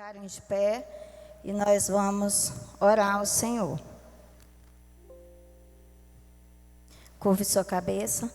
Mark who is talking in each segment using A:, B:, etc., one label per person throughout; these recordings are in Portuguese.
A: ficarem de pé e nós vamos orar ao Senhor. Curve sua cabeça.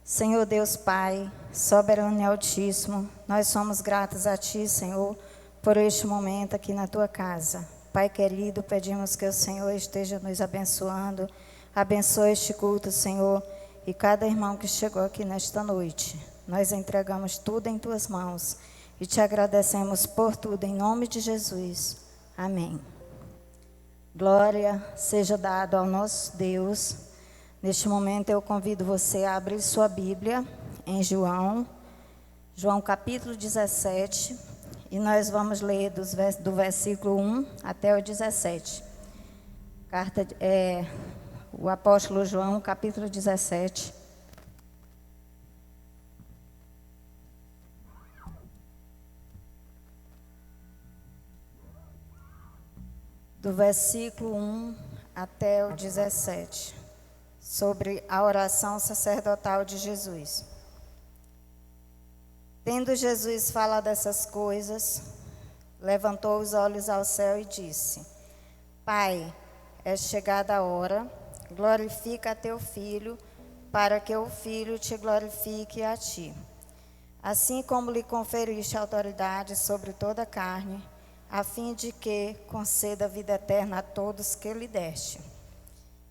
A: Senhor Deus Pai, soberano e altíssimo, nós somos gratos a Ti, Senhor, por este momento aqui na Tua casa. Pai querido, pedimos que o Senhor esteja nos abençoando. Abençoe este culto, Senhor, e cada irmão que chegou aqui nesta noite. Nós entregamos tudo em Tuas mãos e Te agradecemos por tudo, em nome de Jesus. Amém. Glória seja dada ao nosso Deus. Neste momento eu convido você a abrir sua Bíblia em João capítulo 17, e nós vamos ler do versículo 1 até o 17. O apóstolo João, capítulo 17. Do versículo 1 até o 17, sobre a oração sacerdotal de Jesus. Tendo Jesus falado essas coisas, levantou os olhos ao céu e disse: Pai, é chegada a hora, glorifica a teu Filho, para que o Filho te glorifique a ti. Assim como lhe conferiste autoridade sobre toda a carne, a fim de que conceda a vida eterna a todos que lhe deste.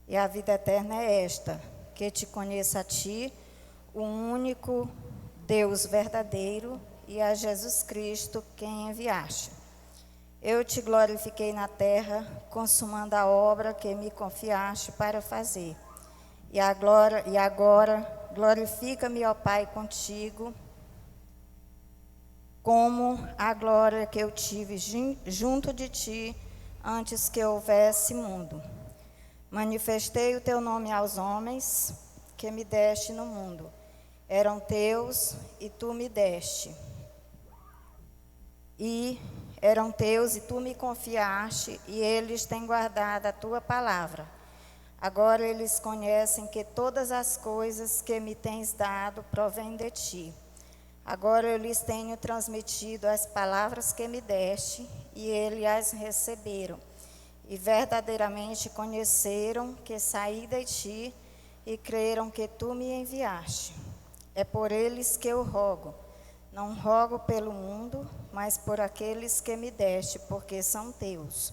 A: E a vida eterna é esta, que te conheça a ti, o único Deus verdadeiro, e a Jesus Cristo, quem enviaste. Eu te glorifiquei na terra, consumando a obra que me confiaste para fazer. E agora glorifica-me, ó Pai, contigo, como a glória que eu tive junto de ti antes que houvesse mundo. Manifestei o teu nome aos homens que me deste no mundo. Eram teus e tu me deste. Eram teus e tu me confiaste, e eles têm guardado a tua palavra. Agora eles conhecem que todas as coisas que me tens dado provêm de ti. Agora eu lhes tenho transmitido as palavras que me deste, e eles as receberam. E verdadeiramente conheceram que saí de ti, e creram que tu me enviaste. É por eles que eu rogo. Não rogo pelo mundo, mas por aqueles que me deste, porque são teus.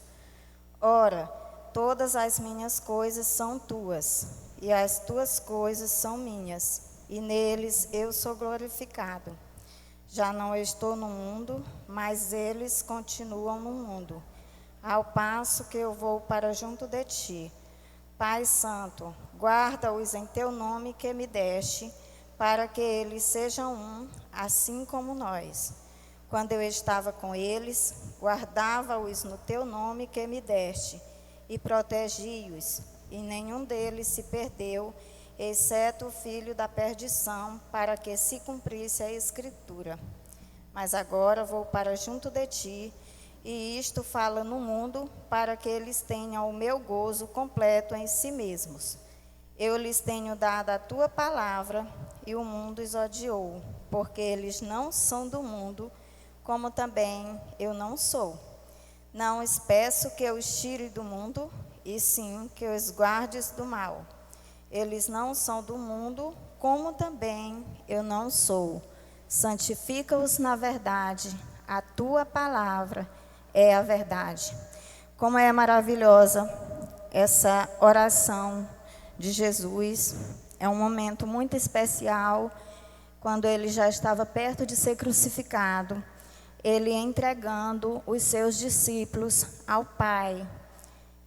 A: Ora, todas as minhas coisas são tuas, e as tuas coisas são minhas, e neles eu sou glorificado. Já não estou no mundo, mas eles continuam no mundo, ao passo que eu vou para junto de ti. Pai Santo, guarda-os em teu nome que me deste, para que eles sejam um, assim como nós. Quando eu estava com eles, guardava-os no teu nome que me deste, e protegi-os, e nenhum deles se perdeu, exceto o filho da perdição, para que se cumprisse a Escritura. Mas agora vou para junto de ti, e isto fala no mundo, para que eles tenham o meu gozo completo em si mesmos. Eu lhes tenho dado a tua palavra, e o mundo os odiou, porque eles não são do mundo, como também eu não sou. Não os peço que os tire do mundo, e sim que os guardes do mal. Eles não são do mundo, como também eu não sou. Santifica-os na verdade, a tua palavra é a verdade. Como é maravilhosa essa oração de Jesus. É um momento muito especial, quando ele já estava perto de ser crucificado, ele entregando os seus discípulos ao Pai.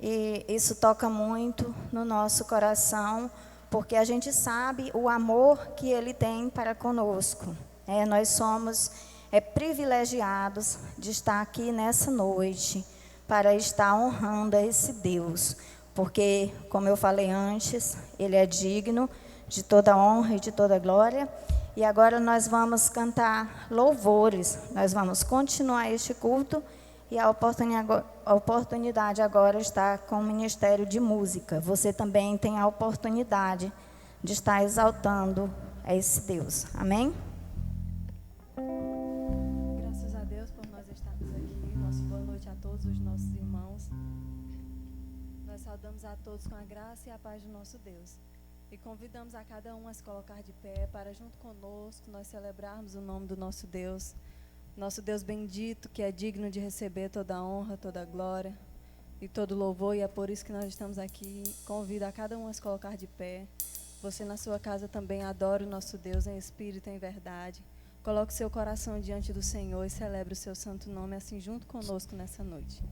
A: E isso toca muito no nosso coração, porque a gente sabe o amor que ele tem para conosco. Nós somos privilegiados de estar aqui nessa noite, para estar honrando a esse Deus, porque, como eu falei antes, ele é digno de toda honra e de toda glória. E agora nós vamos cantar louvores, nós vamos continuar este culto, e a oportunidade agora está com o Ministério de Música. Você também tem a oportunidade de estar exaltando a esse Deus. Amém?
B: Graças a Deus por nós estarmos aqui, nosso saudamos a todos com a graça e a paz do nosso Deus. E convidamos a cada um a se colocar de pé para, junto conosco, nós celebrarmos o nome do nosso Deus bendito, que é digno de receber toda a honra, toda a glória e todo o louvor. E é por isso que nós estamos aqui. Convido a cada um a se colocar de pé. Você na sua casa também adora o nosso Deus em espírito e em verdade. Coloque seu coração diante do Senhor e celebre o seu santo nome assim junto conosco nessa noite.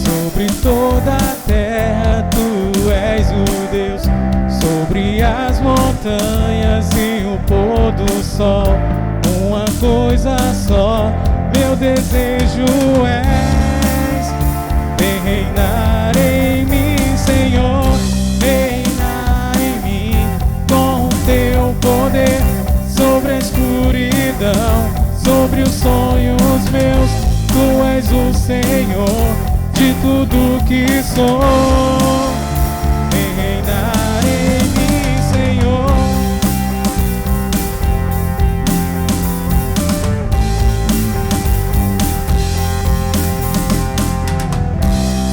C: Sobre toda a terra tu és o Deus, sobre as montanhas e o pôr do sol, uma coisa só, meu desejo és, vem reinar em mim, Senhor, reinar em mim, com o teu poder, sobre a escuridão, sobre os sonhos meus, tu és o Senhor de tudo que sou, vem reinar em mim, Senhor.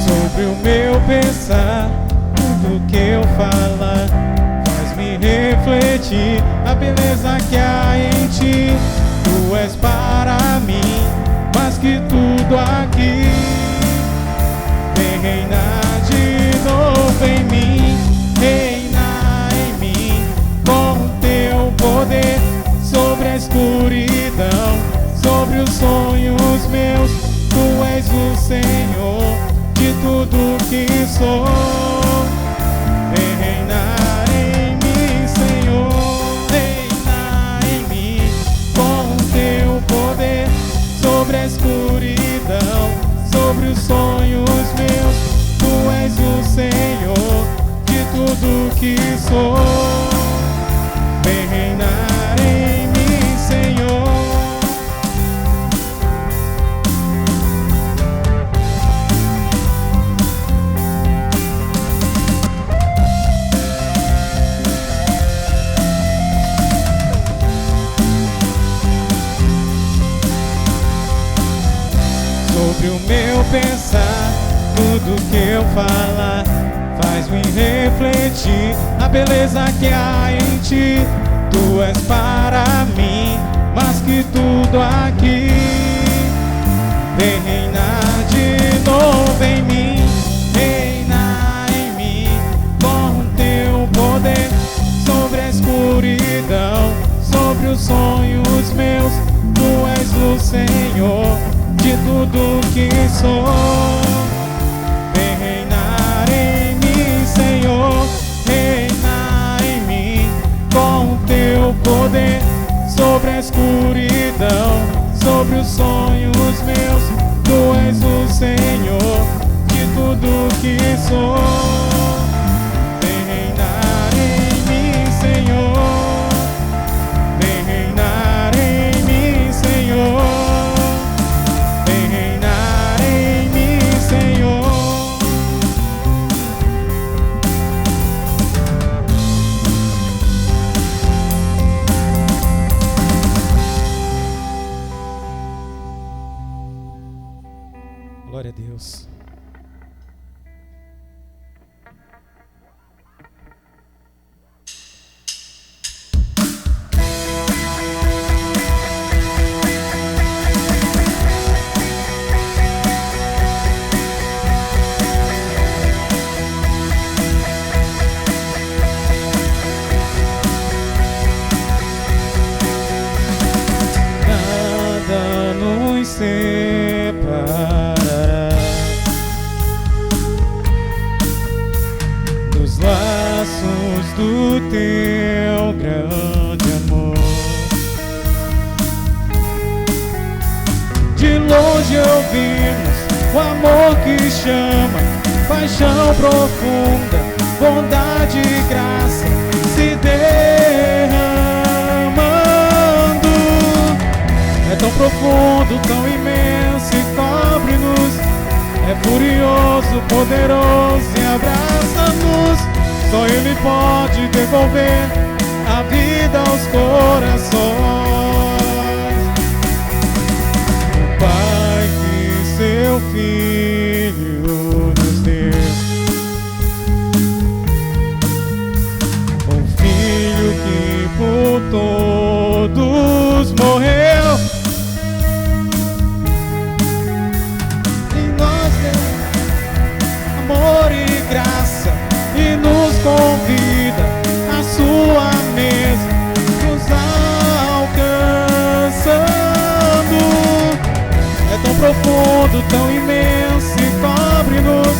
C: Sobre o meu pensar, tudo que eu falar, faz-me refletir a beleza que há em ti. Tu és para mim, mais que tudo aqui. Vem reinar de novo em mim, reinar em mim, com o teu poder, sobre a escuridão, sobre os sonhos meus, tu és o Senhor de tudo que sou. Vem reinar em mim, Senhor, reinar em mim, com o teu poder, sobre a escuridão, sobre os sonhos meus, tu és o Senhor de tudo que sou. Vem reinar em mim, Senhor. Sobre o meu pensar, tudo que eu falar, faz-me refletir a beleza que há em ti. Tu és para mim, mais que tudo aqui. Vem reinar de novo em mim, reinar em mim, com o teu poder, sobre a escuridão, sobre os sonhos meus, tu és o Senhor de tudo que sou. Vem reinar em mim, Senhor, reinar em mim, com o teu poder, sobre a escuridão, sobre os sonhos meus, tu és o Senhor de tudo que sou. Vem reinar em mim, Senhor, vem reinar em mim, Senhor. Glória a Deus. Nada nos separa dos laços do teu grande amor. De longe ouvimos o amor que chama, paixão profunda, bondade e graça se derramando. profundo, tão imenso e cobre-nos. É furioso, poderoso e abraça-nos. Só Ele pode devolver a vida aos corações. O Pai que seu Filho nos deu, o Filho que por todos morreu, e nós deu amor e graça e nos convida à sua mesa, nos alcançando. É tão profundo, tão imenso e cobre-nos.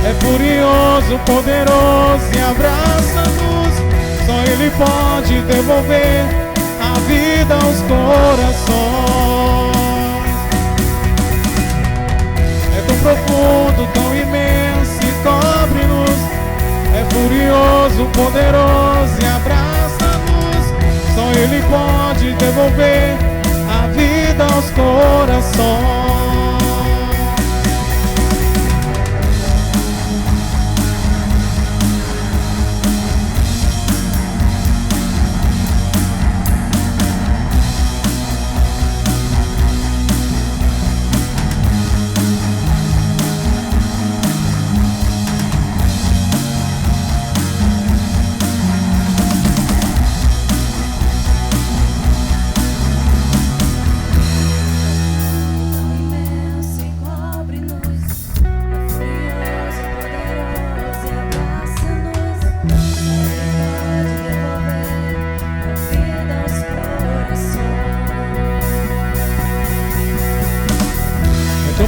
C: É furioso, poderoso e abraça-nos. Só Ele pode devolver a vida aos corações. É tão profundo, tão imenso e cobre-nos. É furioso, poderoso e abraça-nos. Só Ele pode devolver a vida aos corações.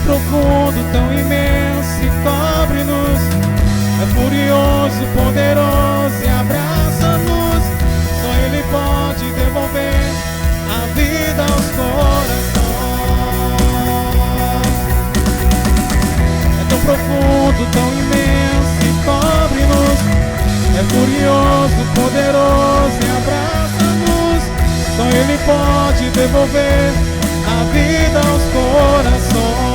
C: Profundo, tão imenso e cobre-nos. É furioso, poderoso e abraça-nos. Só Ele pode devolver a vida aos corações. É tão profundo, tão imenso e cobre-nos. É furioso, poderoso e abraça-nos. Só Ele pode devolver a vida aos corações.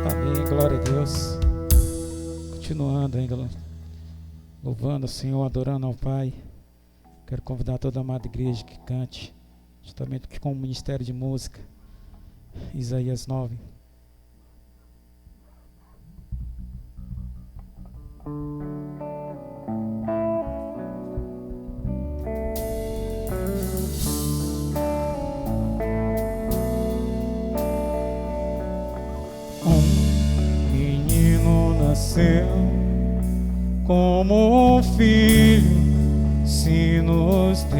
C: Amém, glória a Deus. Continuando ainda, louvando o Senhor, adorando ao Pai. Quero convidar toda a amada igreja que cante, justamente com o ministério de música, Isaías 9. Um menino nasceu, como um filho se nos deu.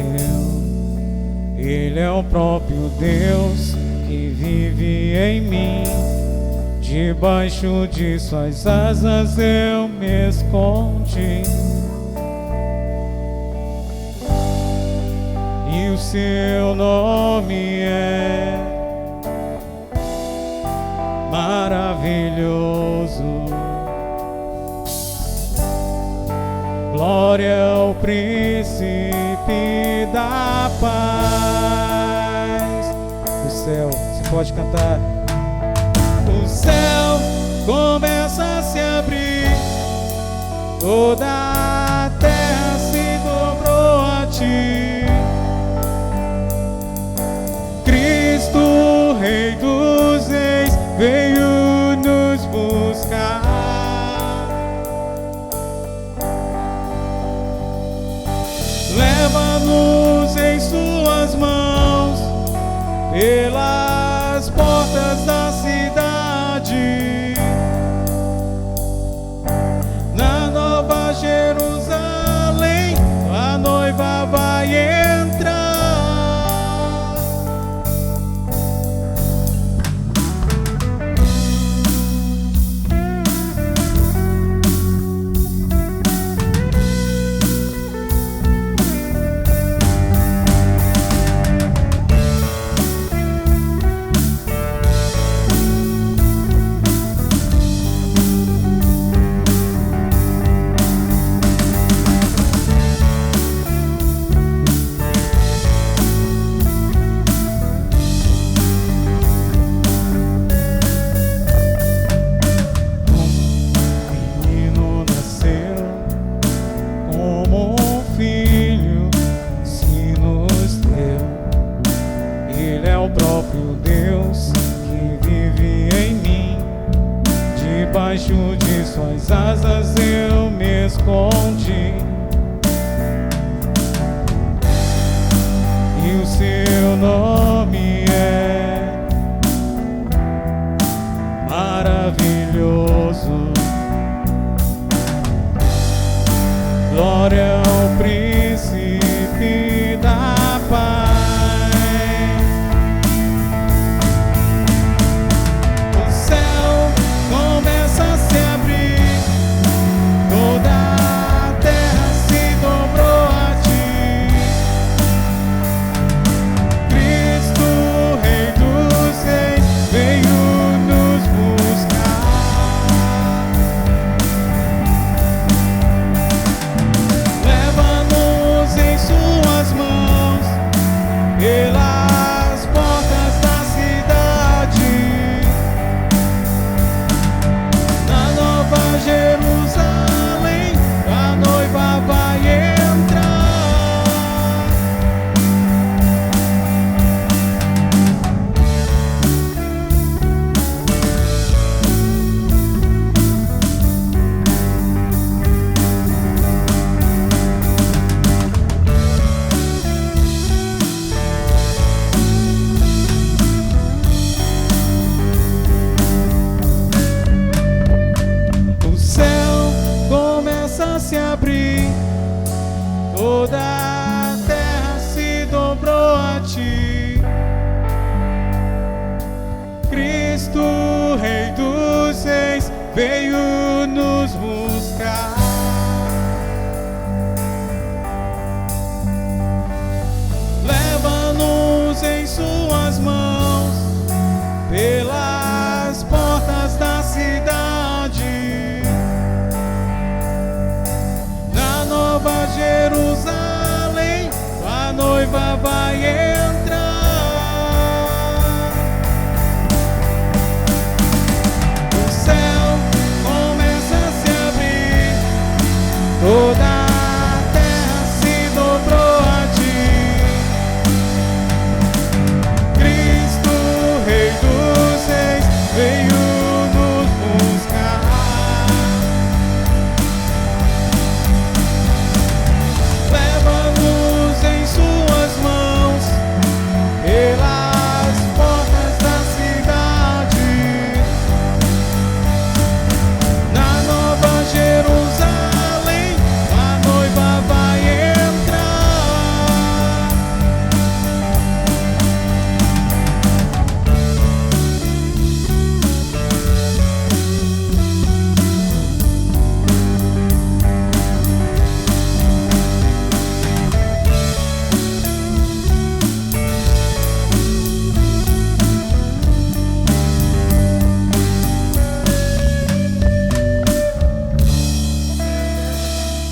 C: Ele é o próprio Deus que vive em mim. Debaixo de suas asas eu me escondi. E o seu nome é maravilhoso. Glória ao príncipe da paz. O céu, você pode cantar. O céu começa a se abrir, toda a terra se dobrou a ti. Cristo, Rei dos Reis, veio nos buscar. Leva-nos em suas mãos pelas portas da cidade, na Nova Jerusalém a noiva vai entrar. Ele é o próprio Deus que vive em mim. Debaixo de suas asas eu me escondi. E o seu nome é maravilhoso. Glória ao príncipe da paz. O céu começa a se abrir, toda a terra se dobrou a ti. Cristo, Rei dos Reis, veio nos buscar. Leva-nos em suas mãos pelas portas da cidade. Na Nova Jerusalém, a noiva vai entrar. O céu começa a se abrir, toda a terra se dobrou a ti. Cristo, Rei dos Reis, veio nos buscar. Leva-nos em suas mãos pelas portas da cidade. Na Nova Jerusalém, a noiva vai entrar. O céu começa a se abrir, toda a terra se dobrou a ti. Cristo, Rei dos Reis, veio nos buscar. Leva-nos em suas mãos pelas portas da cidade. Na Nova Jerusalém, a noiva vai entrar.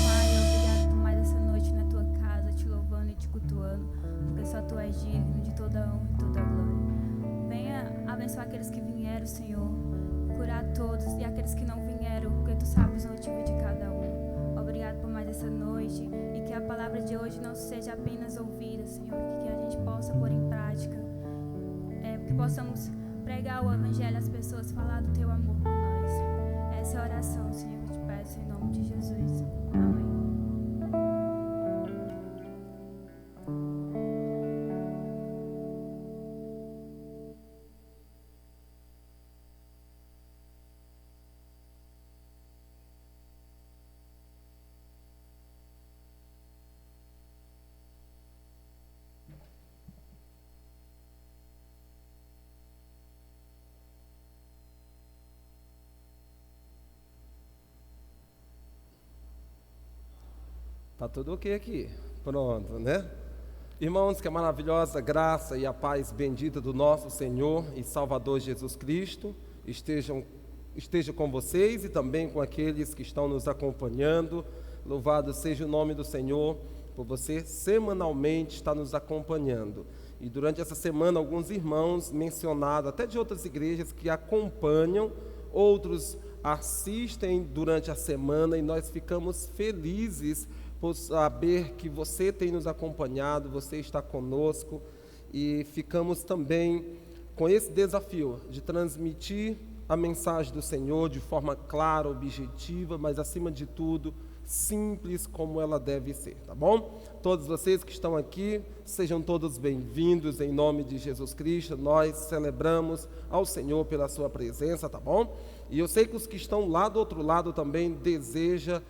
D: Pai, obrigado por mais essa noite na tua casa, te louvando e te cultuando, porque só tu és digno de toda a honra e toda a glória. Venha abençoar aqueles que vieram, Senhor, curar todos e aqueles que não vieram, porque tu sabes o motivo de cada um. Obrigado por mais essa noite e que a palavra de hoje não seja apenas ouvida, Senhor, que a gente possa pôr em prática, que possamos pregar o evangelho às pessoas, falar do teu amor por nós. Essa é a oração, Senhor, eu te peço em nome de Jesus. Amém.
E: Tá tudo ok aqui? Pronto, né? Irmãos, que a maravilhosa graça e a paz bendita do nosso Senhor e Salvador Jesus Cristo esteja com vocês e também com aqueles que estão nos acompanhando. Louvado seja o nome do Senhor por você semanalmente estar nos acompanhando. E durante essa semana, alguns irmãos mencionados, até de outras igrejas, que acompanham, outros assistem durante a semana, e nós ficamos felizes por saber que você tem nos acompanhado, você está conosco, e ficamos também com esse desafio de transmitir a mensagem do Senhor de forma clara, objetiva, mas acima de tudo, simples como ela deve ser, tá bom? Todos vocês que estão aqui, sejam todos bem-vindos em nome de Jesus Cristo. Nós celebramos ao Senhor pela sua presença, tá bom? E eu sei que os que estão lá do outro lado também desejam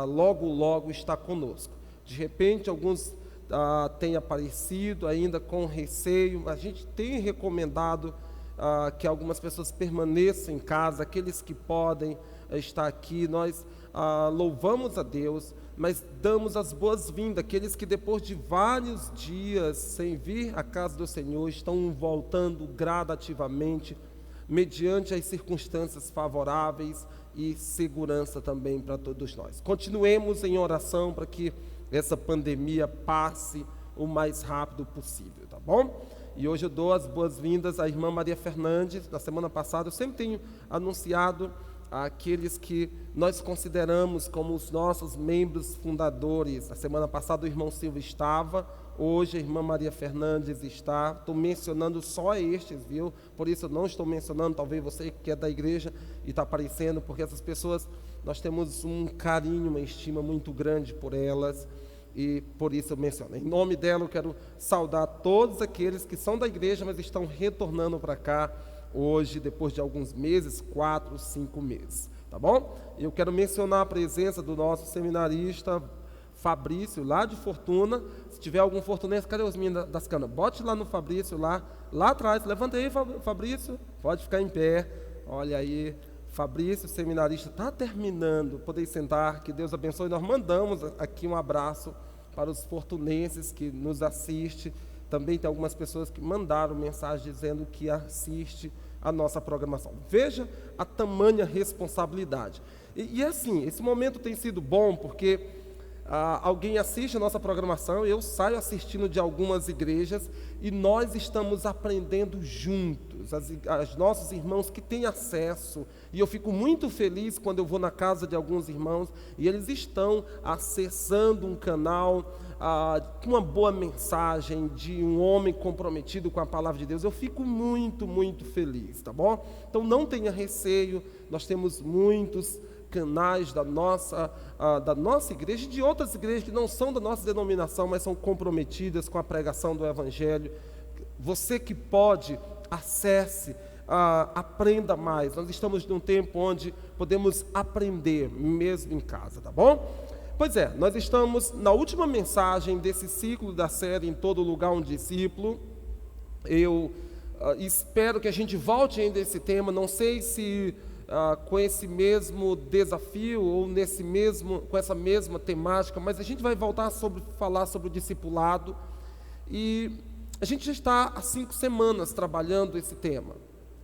E: logo, logo estar conosco. De repente, alguns têm aparecido ainda com receio. A gente tem recomendado que algumas pessoas permaneçam em casa, aqueles que podem estar aqui. Nós louvamos a Deus, mas damos as boas-vindas àqueles que depois de vários dias sem vir à casa do Senhor, estão voltando gradativamente, mediante as circunstâncias favoráveis e segurança também para todos nós. Continuemos em oração para que essa pandemia passe o mais rápido possível, tá bom? E hoje eu dou as boas-vindas à irmã Maria Fernandes. Na semana passada eu sempre tenho anunciado àqueles que nós consideramos como os nossos membros fundadores. Na semana passada o irmão Silva estava, hoje a irmã Maria Fernandes está. Estou mencionando só estes, viu? Por isso eu não estou mencionando, talvez você que é da igreja e está aparecendo, porque essas pessoas, nós temos um carinho, uma estima muito grande por elas, e por isso eu menciono. Em nome dela eu quero saudar todos aqueles que são da igreja, mas estão retornando para cá hoje, depois de alguns meses, 4, 5 meses, tá bom? Eu quero mencionar a presença do nosso seminarista Fabrício, lá de Fortuna. Se tiver algum fortunense, cadê os meninos das canas? Bote lá no Fabrício, lá atrás. Levanta aí, Fabrício, pode ficar em pé. Olha aí, Fabrício, seminarista, está terminando. Podem sentar, que Deus abençoe. Nós mandamos aqui um abraço para os fortunenses que nos assistem. Também tem algumas pessoas que mandaram mensagem dizendo que assiste a nossa programação. Veja a tamanha responsabilidade. E assim, esse momento tem sido bom porque alguém assiste a nossa programação, eu saio assistindo de algumas igrejas e nós estamos aprendendo juntos, os nossos irmãos que têm acesso, e eu fico muito feliz quando eu vou na casa de alguns irmãos e eles estão acessando um canal com uma boa mensagem de um homem comprometido com a palavra de Deus. Eu fico muito, muito feliz, tá bom? Então não tenha receio, nós temos muitos canais da nossa igreja e de outras igrejas que não são da nossa denominação, mas são comprometidas com a pregação do Evangelho. Você que pode, acesse, aprenda mais. Nós estamos num tempo onde podemos aprender mesmo em casa, tá bom? Pois é, nós estamos na última mensagem desse ciclo da série Em Todo Lugar um Discípulo. Eu espero que a gente volte ainda a esse tema, não sei se com esse mesmo desafio ou com essa mesma temática, mas a gente vai voltar falar sobre o discipulado, e a gente já está há 5 semanas trabalhando esse tema.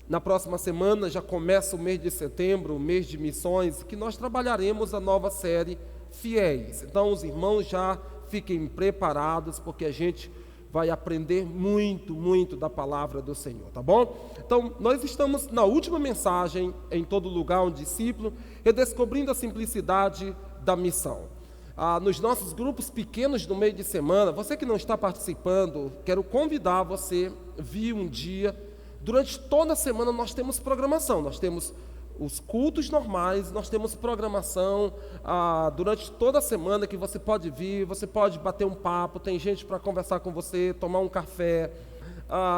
E: Na próxima semana já começa o mês de setembro, o mês de missões, que nós trabalharemos a nova série Fiéis. Então os irmãos já fiquem preparados, porque a gente vai aprender muito, muito da palavra do Senhor, tá bom? Então, nós estamos na última mensagem, Em Todo Lugar um Discípulo, redescobrindo a simplicidade da missão. Nos nossos grupos pequenos no meio de semana, você que não está participando, quero convidar você a vir um dia. Durante toda a semana nós temos programação, nós temos os cultos normais, nós temos programação durante toda a semana que você pode vir, você pode bater um papo, tem gente para conversar com você, tomar um café.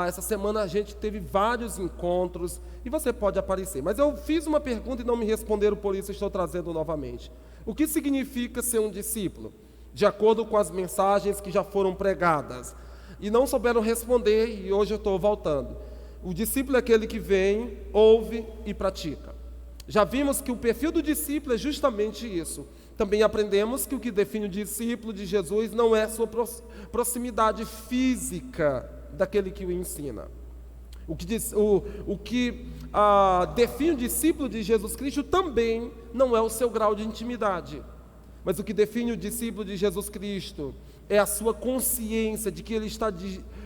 E: Essa semana a gente teve vários encontros e você pode aparecer. Mas eu fiz uma pergunta e não me responderam, por isso estou trazendo novamente. O que significa ser um discípulo? De acordo com as mensagens que já foram pregadas. E não souberam responder, e hoje eu estou voltando. O discípulo é aquele que vem, ouve e pratica. Já vimos que o perfil do discípulo é justamente isso. Também aprendemos que o que define o discípulo de Jesus não é a sua proximidade física daquele que o ensina. O que define o discípulo de Jesus Cristo também não é o seu grau de intimidade. Mas o que define o discípulo de Jesus Cristo é a sua consciência de que ele está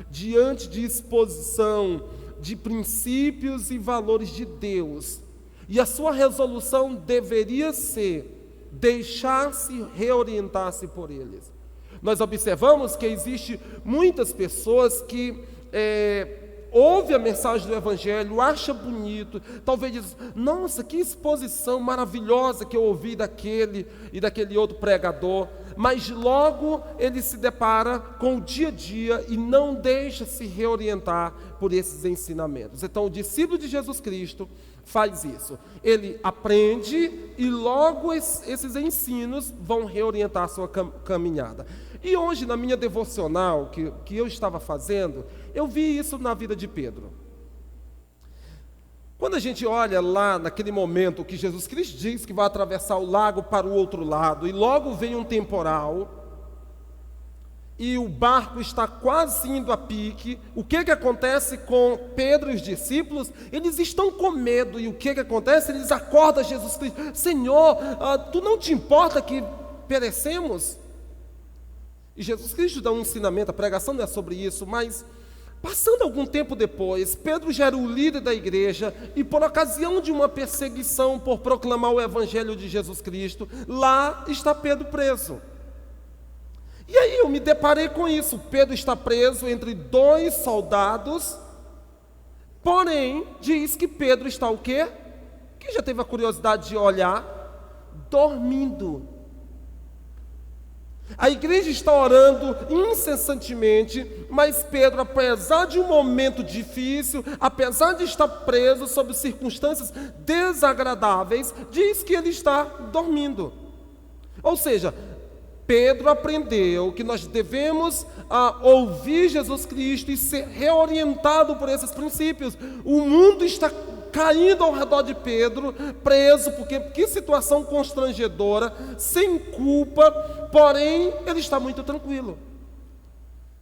E: diante de exposição de princípios e valores de Deus. E a sua resolução deveria ser deixar-se reorientar-se por eles. Nós observamos que existe muitas pessoas que ouve a mensagem do Evangelho, acha bonito, talvez diz, nossa, que exposição maravilhosa que eu ouvi daquele e daquele outro pregador, mas logo ele se depara com o dia a dia e não deixa se reorientar por esses ensinamentos. Então o discípulo de Jesus Cristo faz isso, ele aprende e logo esses ensinos vão reorientar a sua caminhada. E hoje, na minha devocional que eu estava fazendo, eu vi isso na vida de Pedro. Quando a gente olha lá naquele momento que Jesus Cristo diz que vai atravessar o lago para o outro lado, e logo vem um temporal, e o barco está quase indo a pique, o que acontece com Pedro e os discípulos? Eles estão com medo, e o que acontece? Eles acordam Jesus Cristo, Senhor, tu não te importa que perecemos? E Jesus Cristo dá um ensinamento, a pregação não é sobre isso, mas passando algum tempo depois, Pedro já era o líder da igreja e por ocasião de uma perseguição por proclamar o evangelho de Jesus Cristo, lá está Pedro preso. E aí eu me deparei com isso, Pedro está preso entre 2 soldados, porém diz que Pedro está o quê? Quem já teve a curiosidade de olhar? Dormindo. A igreja está orando incessantemente, mas Pedro, apesar de um momento difícil, apesar de estar preso sob circunstâncias desagradáveis, diz que ele está dormindo. Ou seja, Pedro aprendeu que nós devemos ouvir Jesus Cristo e ser reorientado por esses princípios. O mundo está caindo ao redor de Pedro, preso, porque que situação constrangedora, sem culpa, porém ele está muito tranquilo.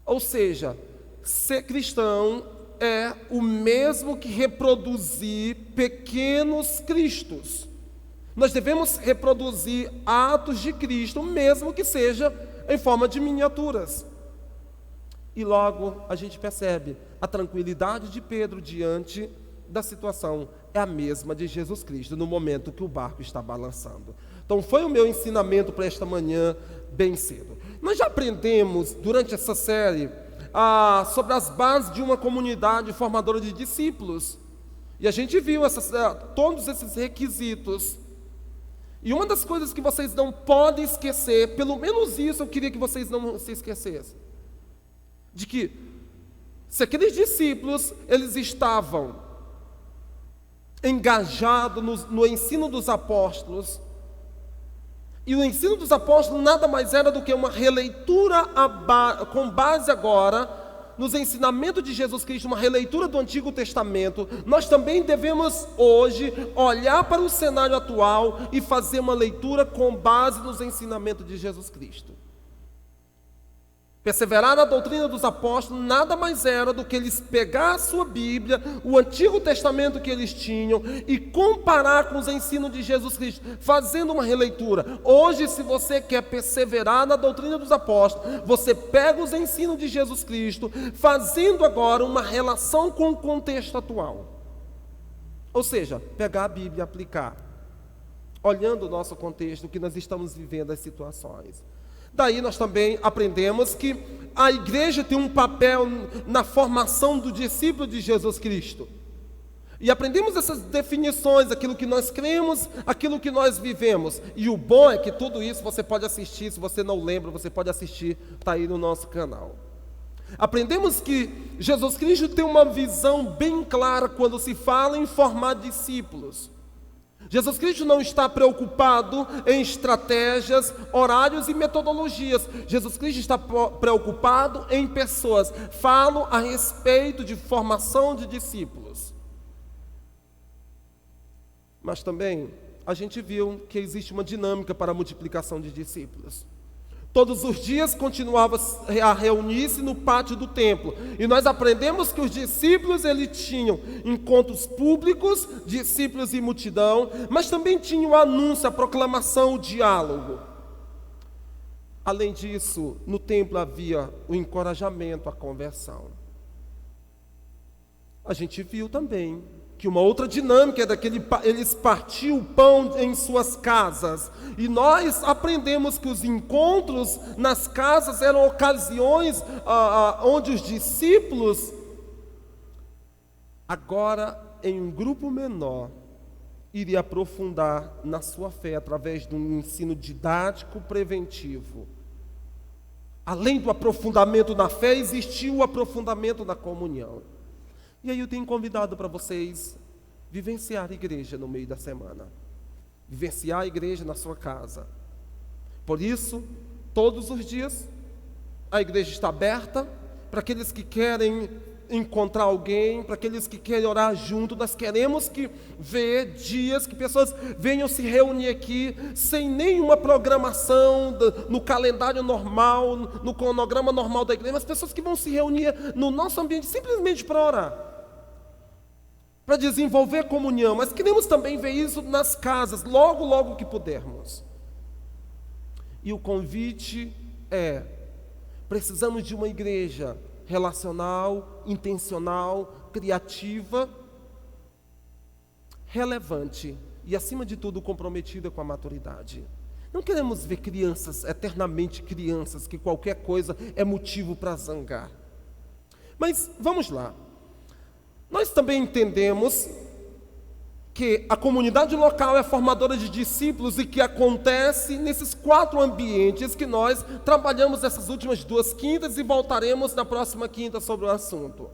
E: Ou seja, ser cristão é o mesmo que reproduzir pequenos cristos. Nós devemos reproduzir atos de Cristo, mesmo que seja em forma de miniaturas. E logo a gente percebe a tranquilidade de Pedro diante da situação é a mesma de Jesus Cristo no momento que o barco está balançando. Então foi o meu ensinamento para esta manhã bem cedo. Nós já aprendemos durante essa série sobre as bases de uma comunidade formadora de discípulos. E a gente viu todos esses requisitos. E uma das coisas que vocês não podem esquecer, pelo menos isso eu queria que vocês não se esquecessem, de que se aqueles discípulos, eles estavam engajados no ensino dos apóstolos, e o ensino dos apóstolos nada mais era do que uma releitura com base agora nos ensinamentos de Jesus Cristo, uma releitura do Antigo Testamento. Nós também devemos hoje olhar para o cenário atual e fazer uma leitura com base nos ensinamentos de Jesus Cristo. Perseverar na doutrina dos apóstolos nada mais era do que eles pegar a sua Bíblia, o Antigo Testamento que eles tinham, e comparar com os ensinos de Jesus Cristo, fazendo uma releitura. Hoje, se você quer perseverar na doutrina dos apóstolos, você pega os ensinos de Jesus Cristo, fazendo agora uma relação com o contexto atual. Ou seja, pegar a Bíblia e aplicar, olhando o nosso contexto, o que nós estamos vivendo, as situações. Daí nós também aprendemos que a igreja tem um papel na formação do discípulo de Jesus Cristo. E aprendemos essas definições, aquilo que nós cremos, aquilo que nós vivemos. E o bom é que tudo isso você pode assistir, se você não lembra, você pode assistir, está aí no nosso canal. Aprendemos que Jesus Cristo tem uma visão bem clara quando se fala em formar discípulos. Jesus Cristo não está preocupado em estratégias, horários e metodologias. Jesus Cristo está preocupado em pessoas. Falo a respeito de formação de discípulos. Mas também a gente viu que existe uma dinâmica para a multiplicação de discípulos. Todos os dias continuava a reunir-se no pátio do templo. E nós aprendemos que os discípulos, eles tinham encontros públicos, discípulos e multidão, mas também tinham o anúncio, a proclamação, o diálogo. Além disso, no templo havia o encorajamento, a conversão. A gente viu também que uma outra dinâmica é eles partiam o pão em suas casas. E nós aprendemos que os encontros nas casas eram ocasiões onde os discípulos agora em um grupo menor, iria aprofundar na sua fé através de um ensino didático preventivo. Além do aprofundamento na fé, existiu o aprofundamento na comunhão. E aí eu tenho convidado para vocês vivenciar a igreja no meio da semana. Vivenciar a igreja na sua casa. Por isso, todos os dias, a igreja está aberta para aqueles que querem encontrar alguém, para aqueles que querem orar junto. Nós queremos ver dias que pessoas venham se reunir aqui sem nenhuma programação no calendário normal, no cronograma normal da igreja, mas pessoas que vão se reunir no nosso ambiente simplesmente para orar, para desenvolver comunhão. Mas queremos também ver isso nas casas, logo que pudermos. E o convite é: precisamos de uma igreja relacional, intencional, criativa, relevante e, acima de tudo, comprometida com a maturidade. Não queremos ver crianças, eternamente crianças, que qualquer coisa é motivo para zangar. Mas vamos lá. Nós também entendemos que a comunidade local é formadora de discípulos e que acontece nesses 4 ambientes que nós trabalhamos essas últimas 2 quintas e voltaremos na próxima quinta sobre o assunto.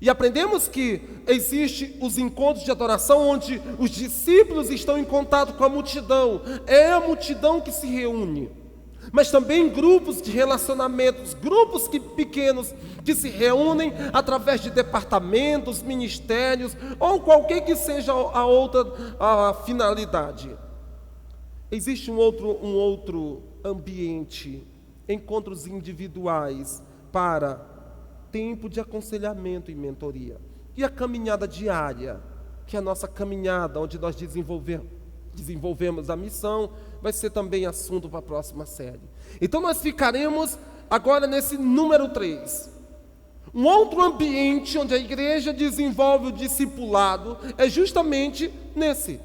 E: E aprendemos que existe os encontros de adoração onde os discípulos estão em contato com a multidão. É a multidão que se reúne. Mas também grupos de relacionamentos, grupos pequenos que se reúnem através de departamentos, ministérios ou qualquer que seja a outra finalidade. Existe um outro ambiente, encontros individuais para tempo de aconselhamento e mentoria. E a caminhada diária, que é a nossa caminhada onde nós desenvolvemos a missão, vai ser também assunto para a próxima série. Então nós ficaremos agora nesse número 3. Um outro ambiente onde a igreja desenvolve o discipulado é justamente nesse.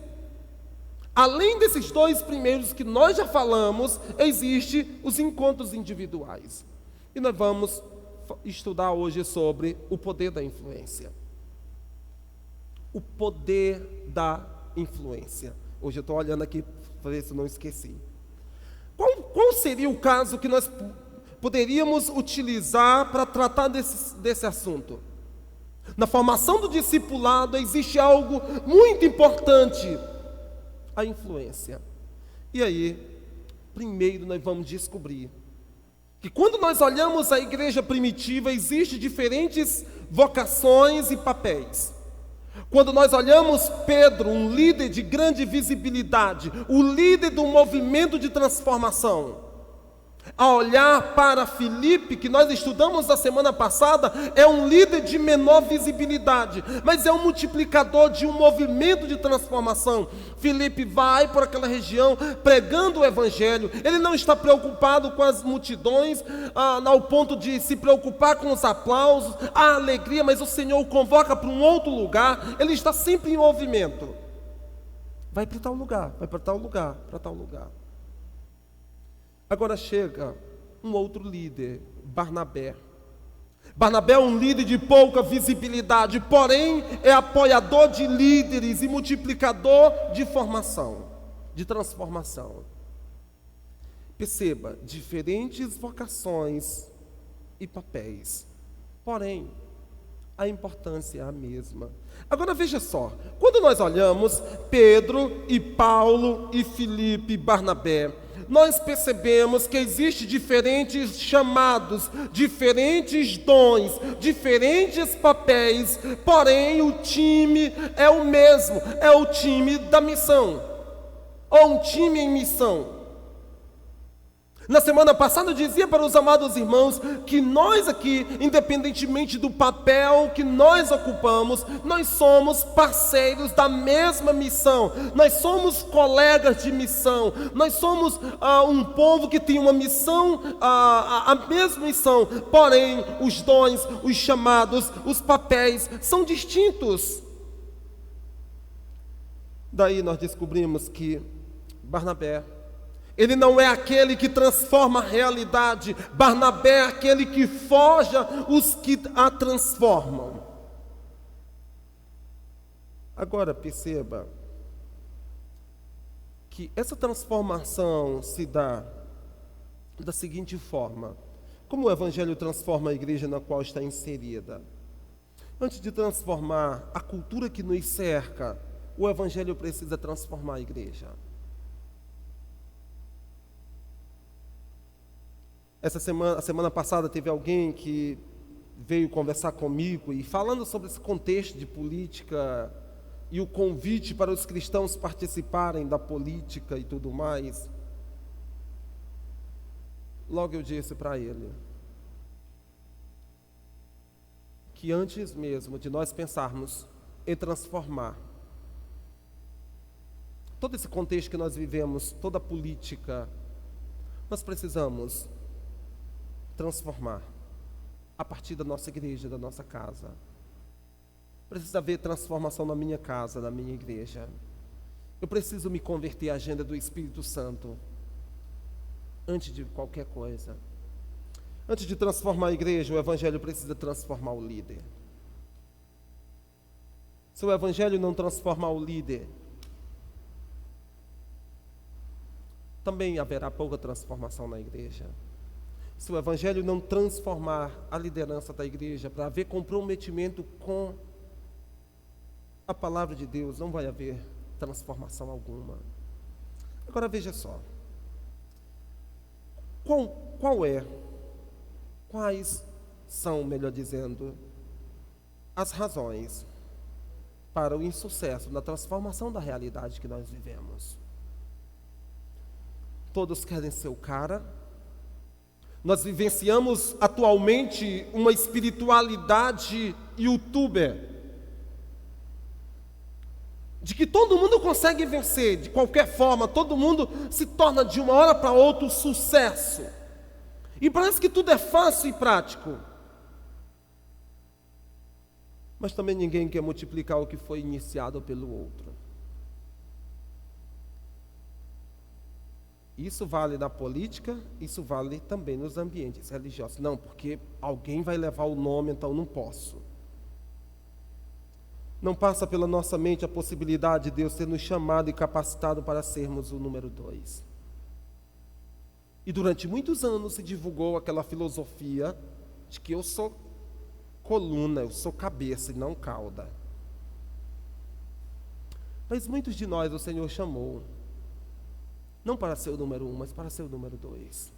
E: Além desses 2 primeiros que nós já falamos, existem os encontros individuais. E nós vamos estudar hoje sobre o poder da influência. O poder da influência. Hoje eu estou olhando aqui para ver se eu não esqueci. Qual seria o caso que nós poderíamos utilizar para tratar desse assunto? Na formação do discipulado existe algo muito importante: a influência. E aí, primeiro nós vamos descobrir que quando nós olhamos a igreja primitiva, existem diferentes vocações e papéis. Quando nós olhamos Pedro, um líder de grande visibilidade, o líder do movimento de transformação, a olhar para Filipe, que nós estudamos na semana passada, é um líder de menor visibilidade, mas é um multiplicador de um movimento de transformação. Filipe vai por aquela região pregando o evangelho. Ele não está preocupado com as multidões, ao ponto de se preocupar com os aplausos, a alegria, mas o Senhor o convoca para um outro lugar. Ele está sempre em movimento. Vai para tal lugar, vai para tal lugar, para tal lugar. Agora chega um outro líder, Barnabé. Barnabé é um líder de pouca visibilidade, porém é apoiador de líderes e multiplicador de formação, de transformação. Perceba, diferentes vocações e papéis, porém a importância é a mesma. Agora veja só, quando nós olhamos Pedro e Paulo e Filipe e Barnabé, nós percebemos que existem diferentes chamados, diferentes dons, diferentes papéis, porém o time é o mesmo, é o time da missão, ou um time em missão. Na semana passada eu dizia para os amados irmãos que nós aqui, independentemente do papel que nós ocupamos, nós somos parceiros da mesma missão, nós somos colegas de missão, nós somos um povo que tem uma missão, a mesma missão, porém os dons, os chamados, os papéis são distintos. Daí nós descobrimos que Barnabé, ele não é aquele que transforma a realidade. Barnabé é aquele que forja os que a transformam. Agora, perceba que essa transformação se dá da seguinte forma: como o Evangelho transforma a igreja na qual está inserida? Antes de transformar a cultura que nos cerca, o Evangelho precisa transformar a igreja. A semana passada teve alguém que veio conversar comigo e falando sobre esse contexto de política e o convite para os cristãos participarem da política e tudo mais. Logo eu disse para ele que antes mesmo de nós pensarmos em transformar todo esse contexto que nós vivemos, toda a política, nós precisamos transformar a partir da nossa igreja, da nossa casa. Precisa haver transformação na minha casa, na minha igreja. Eu preciso me converter à agenda do Espírito Santo antes de qualquer coisa. Antes de transformar a igreja, o Evangelho precisa transformar o líder. Se o Evangelho não transformar o líder, também haverá pouca transformação na igreja. Se o Evangelho não transformar a liderança da igreja para haver comprometimento com a palavra de Deus, não vai haver transformação alguma. Agora veja só. Quais são, melhor dizendo, as razões para o insucesso na transformação da realidade que nós vivemos? Todos querem ser o cara. Nós vivenciamos atualmente uma espiritualidade youtuber, de que todo mundo consegue vencer, de qualquer forma, todo mundo se torna de uma hora para outra um sucesso. E parece que tudo é fácil e prático. Mas também ninguém quer multiplicar o que foi iniciado pelo outro. Isso vale na política, isso vale também nos ambientes religiosos. Não, porque alguém vai levar o nome, então não posso. Não passa pela nossa mente a possibilidade de Deus ter nos chamado e capacitado para sermos o número 2. E durante muitos anos se divulgou aquela filosofia de que eu sou coluna, eu sou cabeça e não cauda. Mas muitos de nós o Senhor chamou, não para ser o número 1, mas para ser o número 2.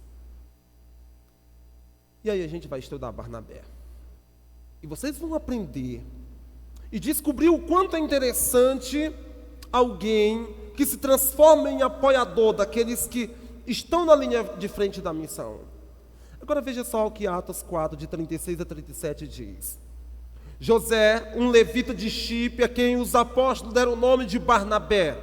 E: E aí a gente vai estudar Barnabé. E vocês vão aprender e descobrir o quanto é interessante alguém que se transforma em apoiador daqueles que estão na linha de frente da missão. Agora veja só o que Atos 4, de 36 a 37 diz. José, um levita de Chipre, a quem os apóstolos deram o nome de Barnabé,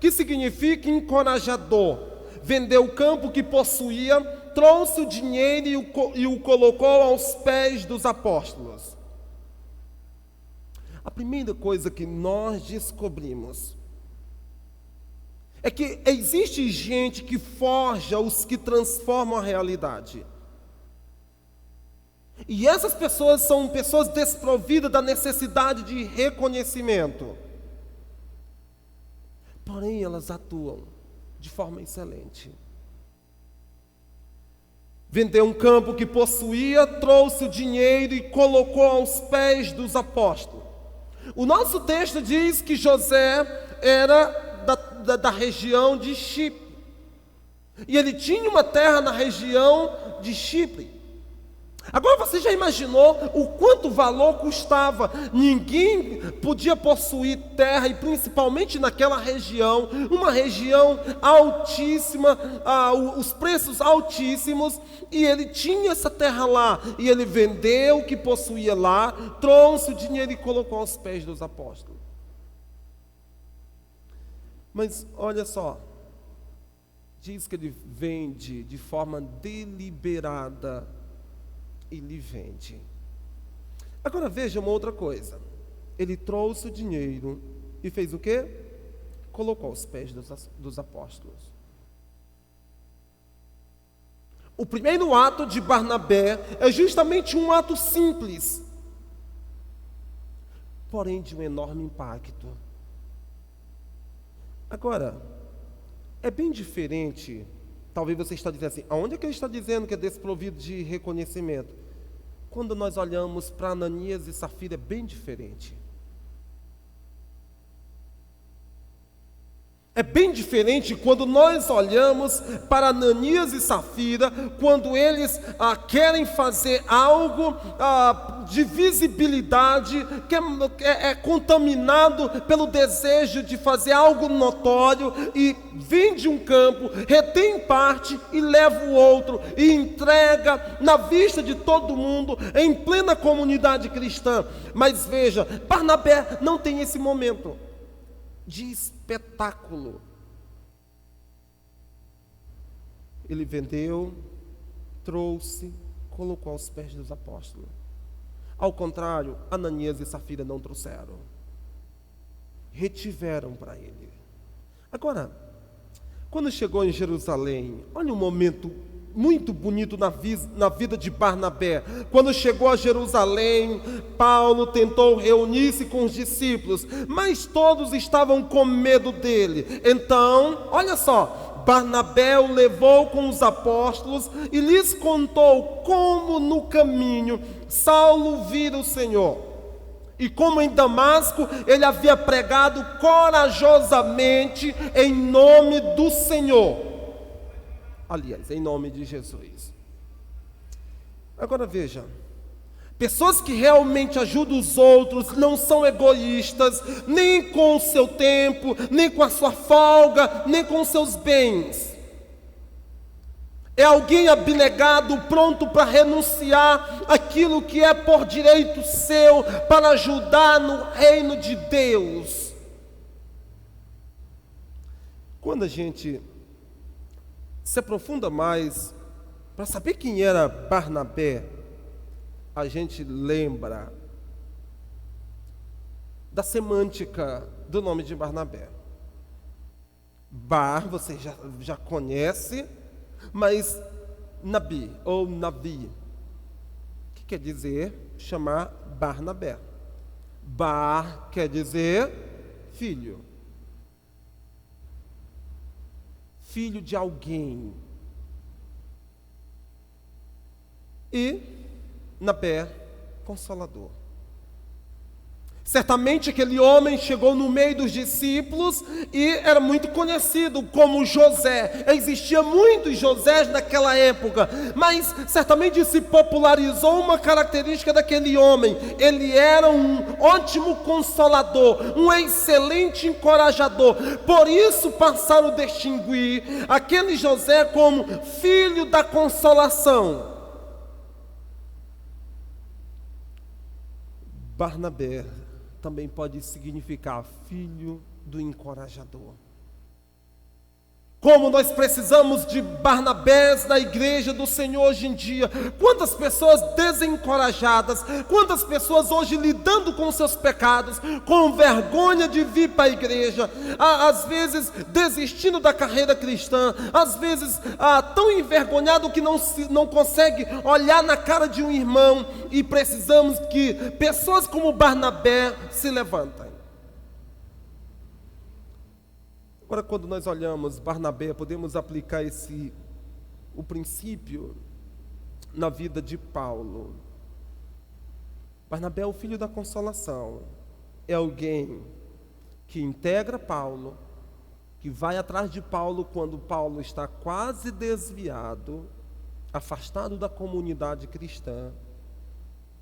E: que significa encorajador, vendeu o campo que possuía, trouxe o dinheiro e o colocou aos pés dos apóstolos. A primeira coisa que nós descobrimos é que existe gente que forja os que transformam a realidade. E essas pessoas são pessoas desprovidas da necessidade de reconhecimento. Porém, elas atuam de forma excelente. Vendeu um campo que possuía, trouxe o dinheiro e colocou aos pés dos apóstolos. O nosso texto diz que José era da região de Chipre. E ele tinha uma terra na região de Chipre. Agora você já imaginou o quanto valor custava? Ninguém podia possuir terra, e principalmente naquela região, uma região altíssima, os preços altíssimos, e ele tinha essa terra lá, e ele vendeu o que possuía lá, trouxe o dinheiro e colocou aos pés dos apóstolos. Mas olha só, diz que ele vende de forma deliberada, ele vende. Agora veja uma outra coisa. Ele trouxe o dinheiro e fez o quê? Colocou aos pés dos apóstolos. O primeiro ato de Barnabé é justamente um ato simples, porém de um enorme impacto. Agora, é bem diferente, talvez você está dizendo assim, aonde é que ele está dizendo que é desprovido de reconhecimento? Quando nós olhamos para Ananias e Safira, é bem diferente. É bem diferente quando nós olhamos para Ananias e Safira, quando eles querem fazer algo de visibilidade, que é contaminado pelo desejo de fazer algo notório, e vende um campo, retém parte e leva o outro, e entrega na vista de todo mundo, em plena comunidade cristã. Mas veja, Barnabé não tem esse momento de espetáculo. Ele vendeu, trouxe, colocou aos pés dos apóstolos. Ao contrário, Ananias e Safira não trouxeram, retiveram para ele. Agora, quando chegou em Jerusalém, olha um momento muito bonito na vida de Barnabé. Quando chegou a Jerusalém, Paulo tentou reunir-se com os discípulos, mas todos estavam com medo dele. Então, olha só, Barnabé o levou com os apóstolos e lhes contou como no caminho Saulo vira o Senhor, e como em Damasco ele havia pregado corajosamente em nome do Senhor. Aliás, em nome de Jesus. Agora veja, pessoas que realmente ajudam os outros não são egoístas, nem com o seu tempo, nem com a sua folga, nem com os seus bens. É alguém abnegado, pronto para renunciar aquilo que é por direito seu, para ajudar no reino de Deus. Quando a gente se aprofunda mais para saber quem era Barnabé, a gente lembra da semântica do nome de Barnabé. Bar, você já conhece, mas Nabi, ou Navi, que quer dizer chamar Barnabé. Bar quer dizer filho. Filho de alguém. E Nabé, consolador. Certamente aquele homem chegou no meio dos discípulos e era muito conhecido como José. Existia muitos Josés naquela época, mas certamente se popularizou uma característica daquele homem. Ele era um ótimo consolador, um excelente encorajador. Por isso passaram a distinguir aquele José como filho da consolação. Barnabé também pode significar filho do encorajador. Como nós precisamos de Barnabés na igreja do Senhor hoje em dia. Quantas pessoas desencorajadas, quantas pessoas hoje lidando com seus pecados, com vergonha de vir para a igreja, às vezes desistindo da carreira cristã, às vezes tão envergonhado que não consegue olhar na cara de um irmão, e precisamos que pessoas como Barnabé se levantem. Agora, quando nós olhamos Barnabé, podemos aplicar o princípio na vida de Paulo. Barnabé é o filho da consolação. É alguém que integra Paulo, que vai atrás de Paulo quando Paulo está quase desviado, afastado da comunidade cristã,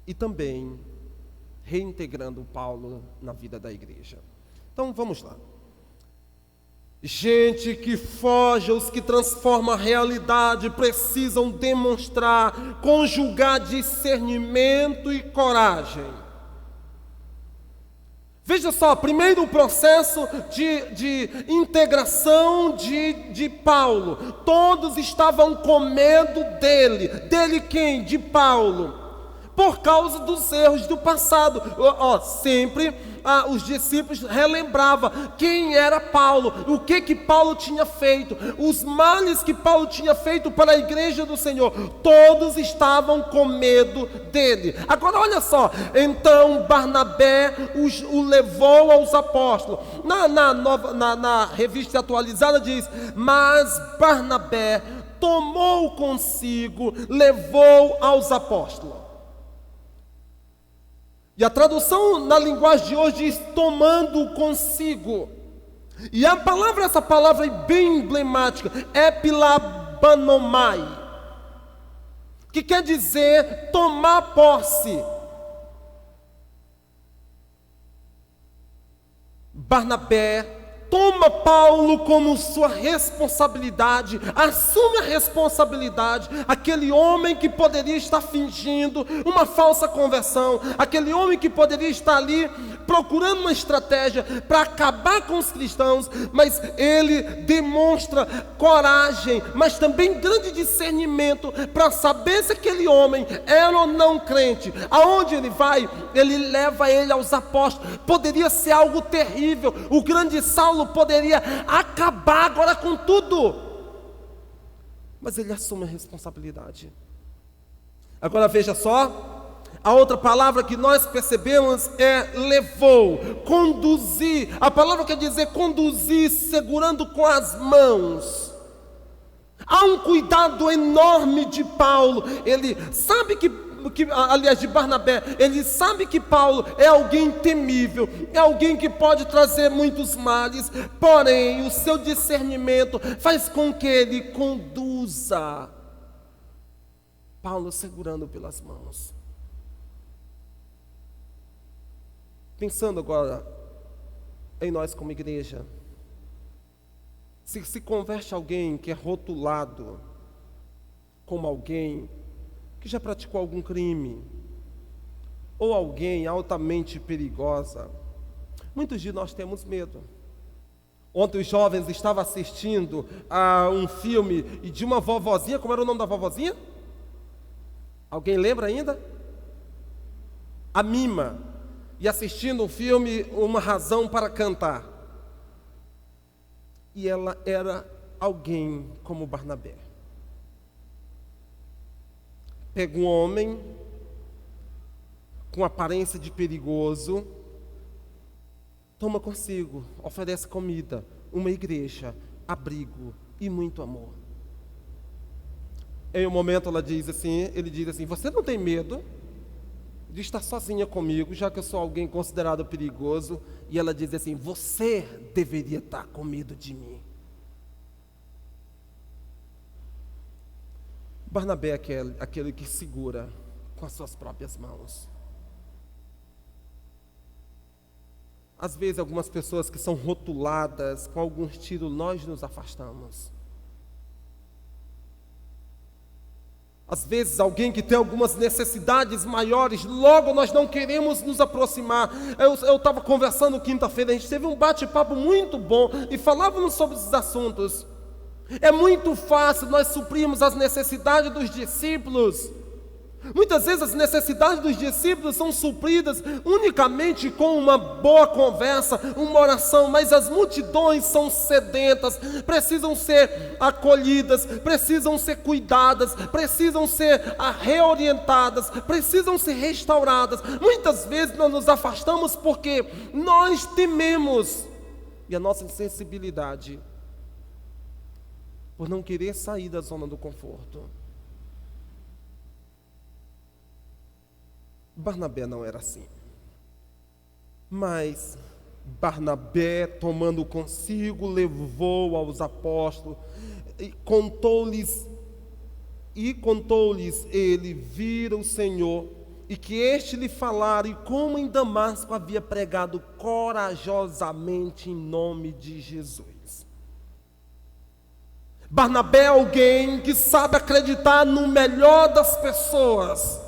E: e também reintegrando Paulo na vida da igreja. Então, vamos lá. Gente que foge, os que transformam a realidade, precisam demonstrar, conjugar discernimento e coragem. Veja só, primeiro o processo de integração de Paulo. Todos estavam com medo dele. Dele quem? De Paulo. por causa dos erros do passado. Sempre os discípulos relembravam quem era Paulo, o que Paulo tinha feito, os males que Paulo tinha feito para a igreja do Senhor. Todos estavam com medo dele. Agora olha só, então Barnabé o levou aos apóstolos. Na revista atualizada diz: mas Barnabé tomou consigo, levou aos apóstolos. E a tradução na linguagem de hoje diz tomando consigo. E essa palavra é bem emblemática, epilabanomai, que quer dizer tomar posse. Barnabé toma Paulo como sua responsabilidade, assume a responsabilidade. Aquele homem que poderia estar fingindo uma falsa conversão, aquele homem que poderia estar ali procurando uma estratégia para acabar com os cristãos, mas ele demonstra coragem, mas também grande discernimento para saber se aquele homem era ou não crente. Aonde ele vai, ele leva ele aos apóstolos. Poderia ser algo terrível, o grande Saulo poderia acabar agora com tudo, mas ele assume a responsabilidade. Agora veja só, a outra palavra que nós percebemos é levou, conduzir. A palavra quer dizer conduzir, segurando com as mãos. Há um cuidado enorme de Paulo. Ele sabe aliás, de Barnabé, ele sabe que Paulo é alguém temível, é alguém que pode trazer muitos males, porém o seu discernimento faz com que ele conduza Paulo segurando pelas mãos. Pensando agora em nós como igreja, se converte alguém que é rotulado como alguém que já praticou algum crime, ou alguém altamente perigosa, muitos de nós temos medo. Ontem os jovens estavam assistindo a um filme de uma vovozinha. Como era o nome da vovozinha? Alguém lembra ainda? A Mima. E assistindo o filme Uma Razão para Cantar. E ela era alguém como Barnabé. Pega um homem com aparência de perigoso, toma consigo, oferece comida, uma igreja, abrigo e muito amor. Em um momento ele diz assim: você não tem medo de estar sozinha comigo, já que eu sou alguém considerado perigoso? E ela diz assim: você deveria estar com medo de mim. Barnabé é aquele que segura com as suas próprias mãos. Às vezes, algumas pessoas que são rotuladas com alguns títulos, nós nos afastamos. Às vezes, alguém que tem algumas necessidades maiores, logo nós não queremos nos aproximar. Eu estava conversando quinta-feira, a gente teve um bate-papo muito bom e falávamos sobre esses assuntos. É muito fácil nós suprirmos as necessidades dos discípulos. Muitas vezes as necessidades dos discípulos são supridas unicamente com uma boa conversa, uma oração, mas as multidões são sedentas, precisam ser acolhidas, precisam ser cuidadas, precisam ser reorientadas, precisam ser restauradas. Muitas vezes nós nos afastamos porque nós tememos, e a nossa insensibilidade por não querer sair da zona do conforto. Barnabé não era assim. Mas Barnabé, tomando consigo, levou aos apóstolos e contou-lhes ele vira o Senhor e que este lhe falara e como em Damasco havia pregado corajosamente em nome de Jesus. Barnabé é alguém que sabe acreditar no melhor das pessoas.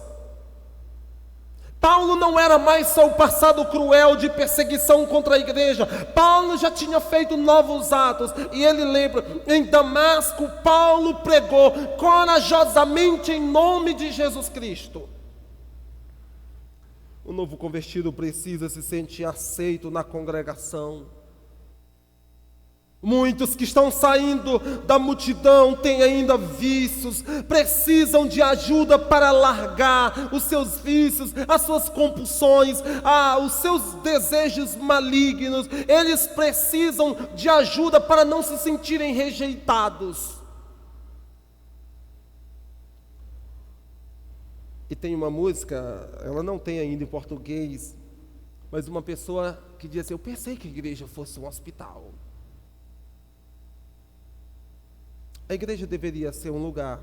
E: Paulo não era mais só o passado cruel de perseguição contra a igreja. Paulo já tinha feito novos atos. E ele lembra, em Damasco, Paulo pregou corajosamente em nome de Jesus Cristo. O novo convertido precisa se sentir aceito na congregação. Muitos que estão saindo da multidão têm ainda vícios, precisam de ajuda para largar os seus vícios, as suas compulsões, os seus desejos malignos. Eles precisam de ajuda para não se sentirem rejeitados. E tem uma música, ela não tem ainda em português, mas uma pessoa que diz assim: eu pensei que a igreja fosse um hospital. A igreja deveria ser um lugar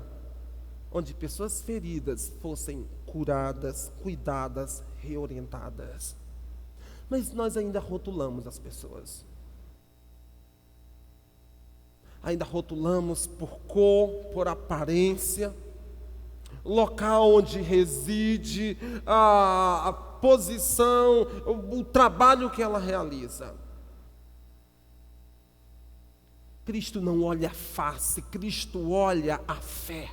E: onde pessoas feridas fossem curadas, cuidadas, reorientadas. Mas nós ainda rotulamos as pessoas. Ainda rotulamos por cor, por aparência, local onde reside, a posição, o trabalho que ela realiza. Cristo não olha a face, Cristo olha a fé.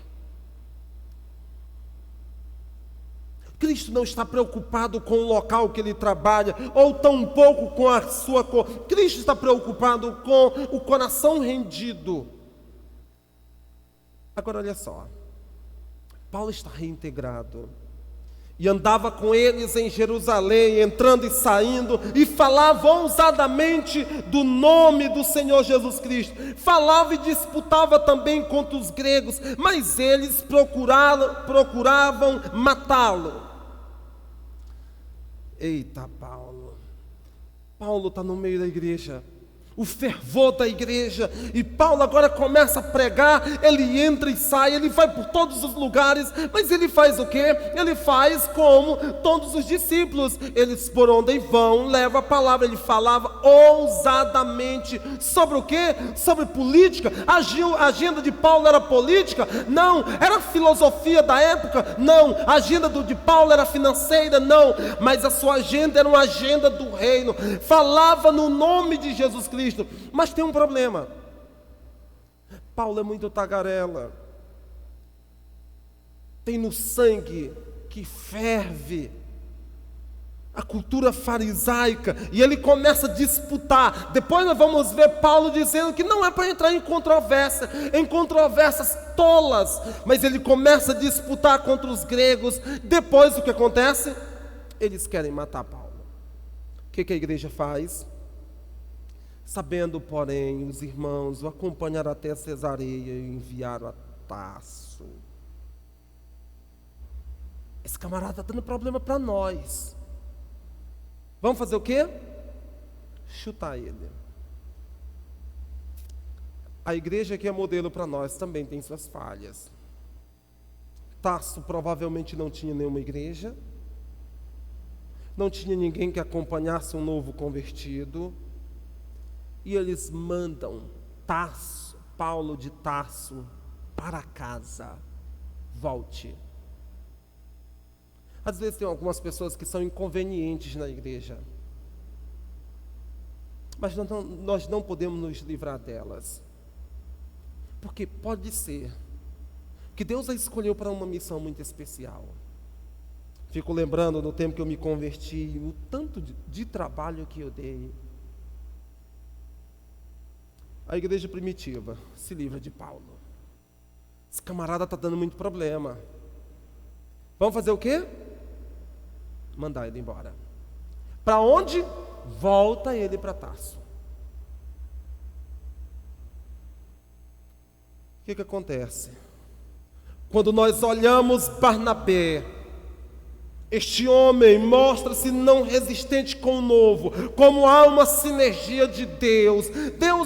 E: Cristo não está preocupado com o local que ele trabalha, ou tampouco com a sua cor. Cristo está preocupado com o coração rendido. Agora olha só, Paulo está reintegrado, e andava com eles em Jerusalém, entrando e saindo, e falava ousadamente do nome do Senhor Jesus Cristo. Falava e disputava também contra os gregos, mas eles procuravam matá-lo. Eita, Paulo está no meio da igreja, o fervor da igreja, e Paulo agora começa a pregar. Ele entra e sai, ele vai por todos os lugares, mas ele faz o quê? Ele faz como todos os discípulos, eles por onde vão, leva a palavra. Ele falava ousadamente sobre o quê? Sobre política. A agenda de Paulo era política? Não. Era filosofia da época? Não. A agenda de Paulo era financeira? Não. Mas a sua agenda era uma agenda do reino. Falava no nome de Jesus Cristo. Mas tem um problema. Paulo é muito tagarela. Tem no sangue que ferve a cultura farisaica, e ele começa a disputar. Depois nós vamos ver Paulo dizendo que não é para entrar em controvérsias tolas, mas ele começa a disputar contra os gregos. Depois o que acontece? Eles querem matar Paulo. O que a igreja faz? Sabendo, porém, os irmãos o acompanharam até Cesareia e enviaram a Tarso. Esse camarada está dando problema para nós. Vamos fazer o quê? Chutar ele. A igreja que é modelo para nós também tem suas falhas. Tarso provavelmente não tinha nenhuma igreja, não tinha ninguém que acompanhasse um novo convertido. E eles mandam Paulo de Tarso para casa. Volte. Às vezes tem algumas pessoas que são inconvenientes na igreja, mas nós não podemos nos livrar delas, porque pode ser que Deus a escolheu para uma missão muito especial. Fico lembrando no tempo que eu me converti, o tanto de trabalho que eu dei. A igreja primitiva se livra de Paulo. Esse camarada está dando muito problema. Vamos fazer o quê? Mandar ele embora. Para onde? Volta ele para Tarso. O que acontece? Quando nós olhamos Barnabé, este homem mostra-se não resistente com o novo, como há uma sinergia de Deus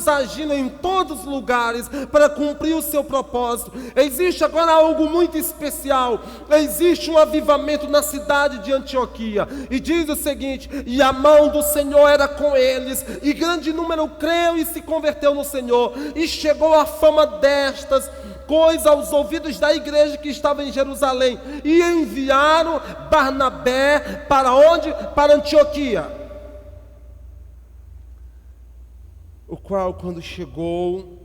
E: agindo em todos os lugares para cumprir o seu propósito. Existe agora algo muito especial, existe um avivamento na cidade de Antioquia, e diz o seguinte: e a mão do Senhor era com eles, e grande número creu e se converteu no Senhor, e chegou a fama destas coisas aos ouvidos da igreja que estava em Jerusalém, e enviaram Barnabé para onde? Para Antioquia. O qual, quando chegou,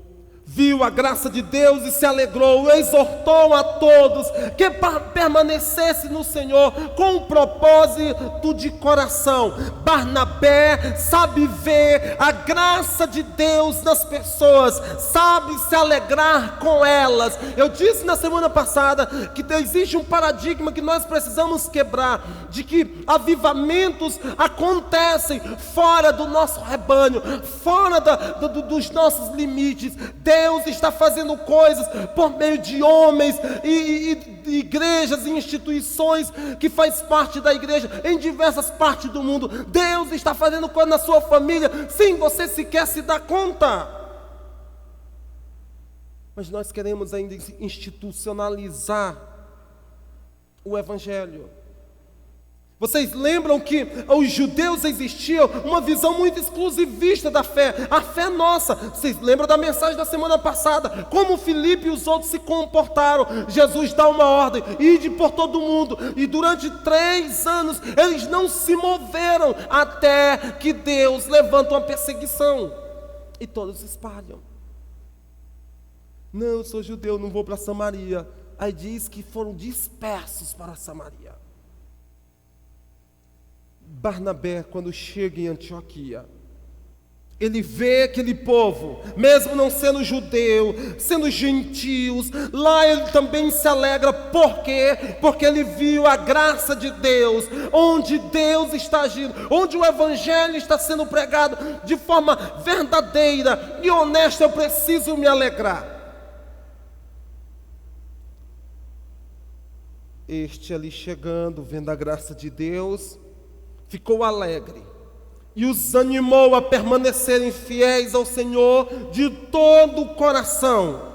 E: viu a graça de Deus e se alegrou, exortou a todos que permanecesse no Senhor com um propósito de coração. Barnabé sabe ver a graça de Deus nas pessoas, sabe se alegrar com elas. Eu disse na semana passada que existe um paradigma que nós precisamos quebrar, de que avivamentos acontecem fora do nosso rebanho, fora dos nossos limites. Deus está fazendo coisas por meio de homens e igrejas e instituições que faz parte da igreja em diversas partes do mundo. Deus está fazendo coisas na sua família sem você sequer se dar conta. Mas nós queremos ainda institucionalizar o Evangelho. Vocês lembram que os judeus existiam uma visão muito exclusivista da fé, a fé nossa. Vocês lembram da mensagem da semana passada, como Filipe e os outros se comportaram. Jesus dá uma ordem, ide por todo mundo, e durante 3 anos eles não se moveram, até que Deus levanta uma perseguição, e todos se espalham. Não, eu sou judeu, não vou para Samaria. Aí diz que foram dispersos para Samaria. Barnabé, quando chega em Antioquia, ele vê aquele povo, mesmo não sendo judeu, sendo gentios, lá ele também se alegra. Por quê? Porque ele viu a graça de Deus, onde Deus está agindo, onde o Evangelho está sendo pregado de forma verdadeira e honesta. Eu preciso me alegrar. Este ali chegando, vendo a graça de Deus, ficou alegre e os animou a permanecerem fiéis ao Senhor de todo o coração.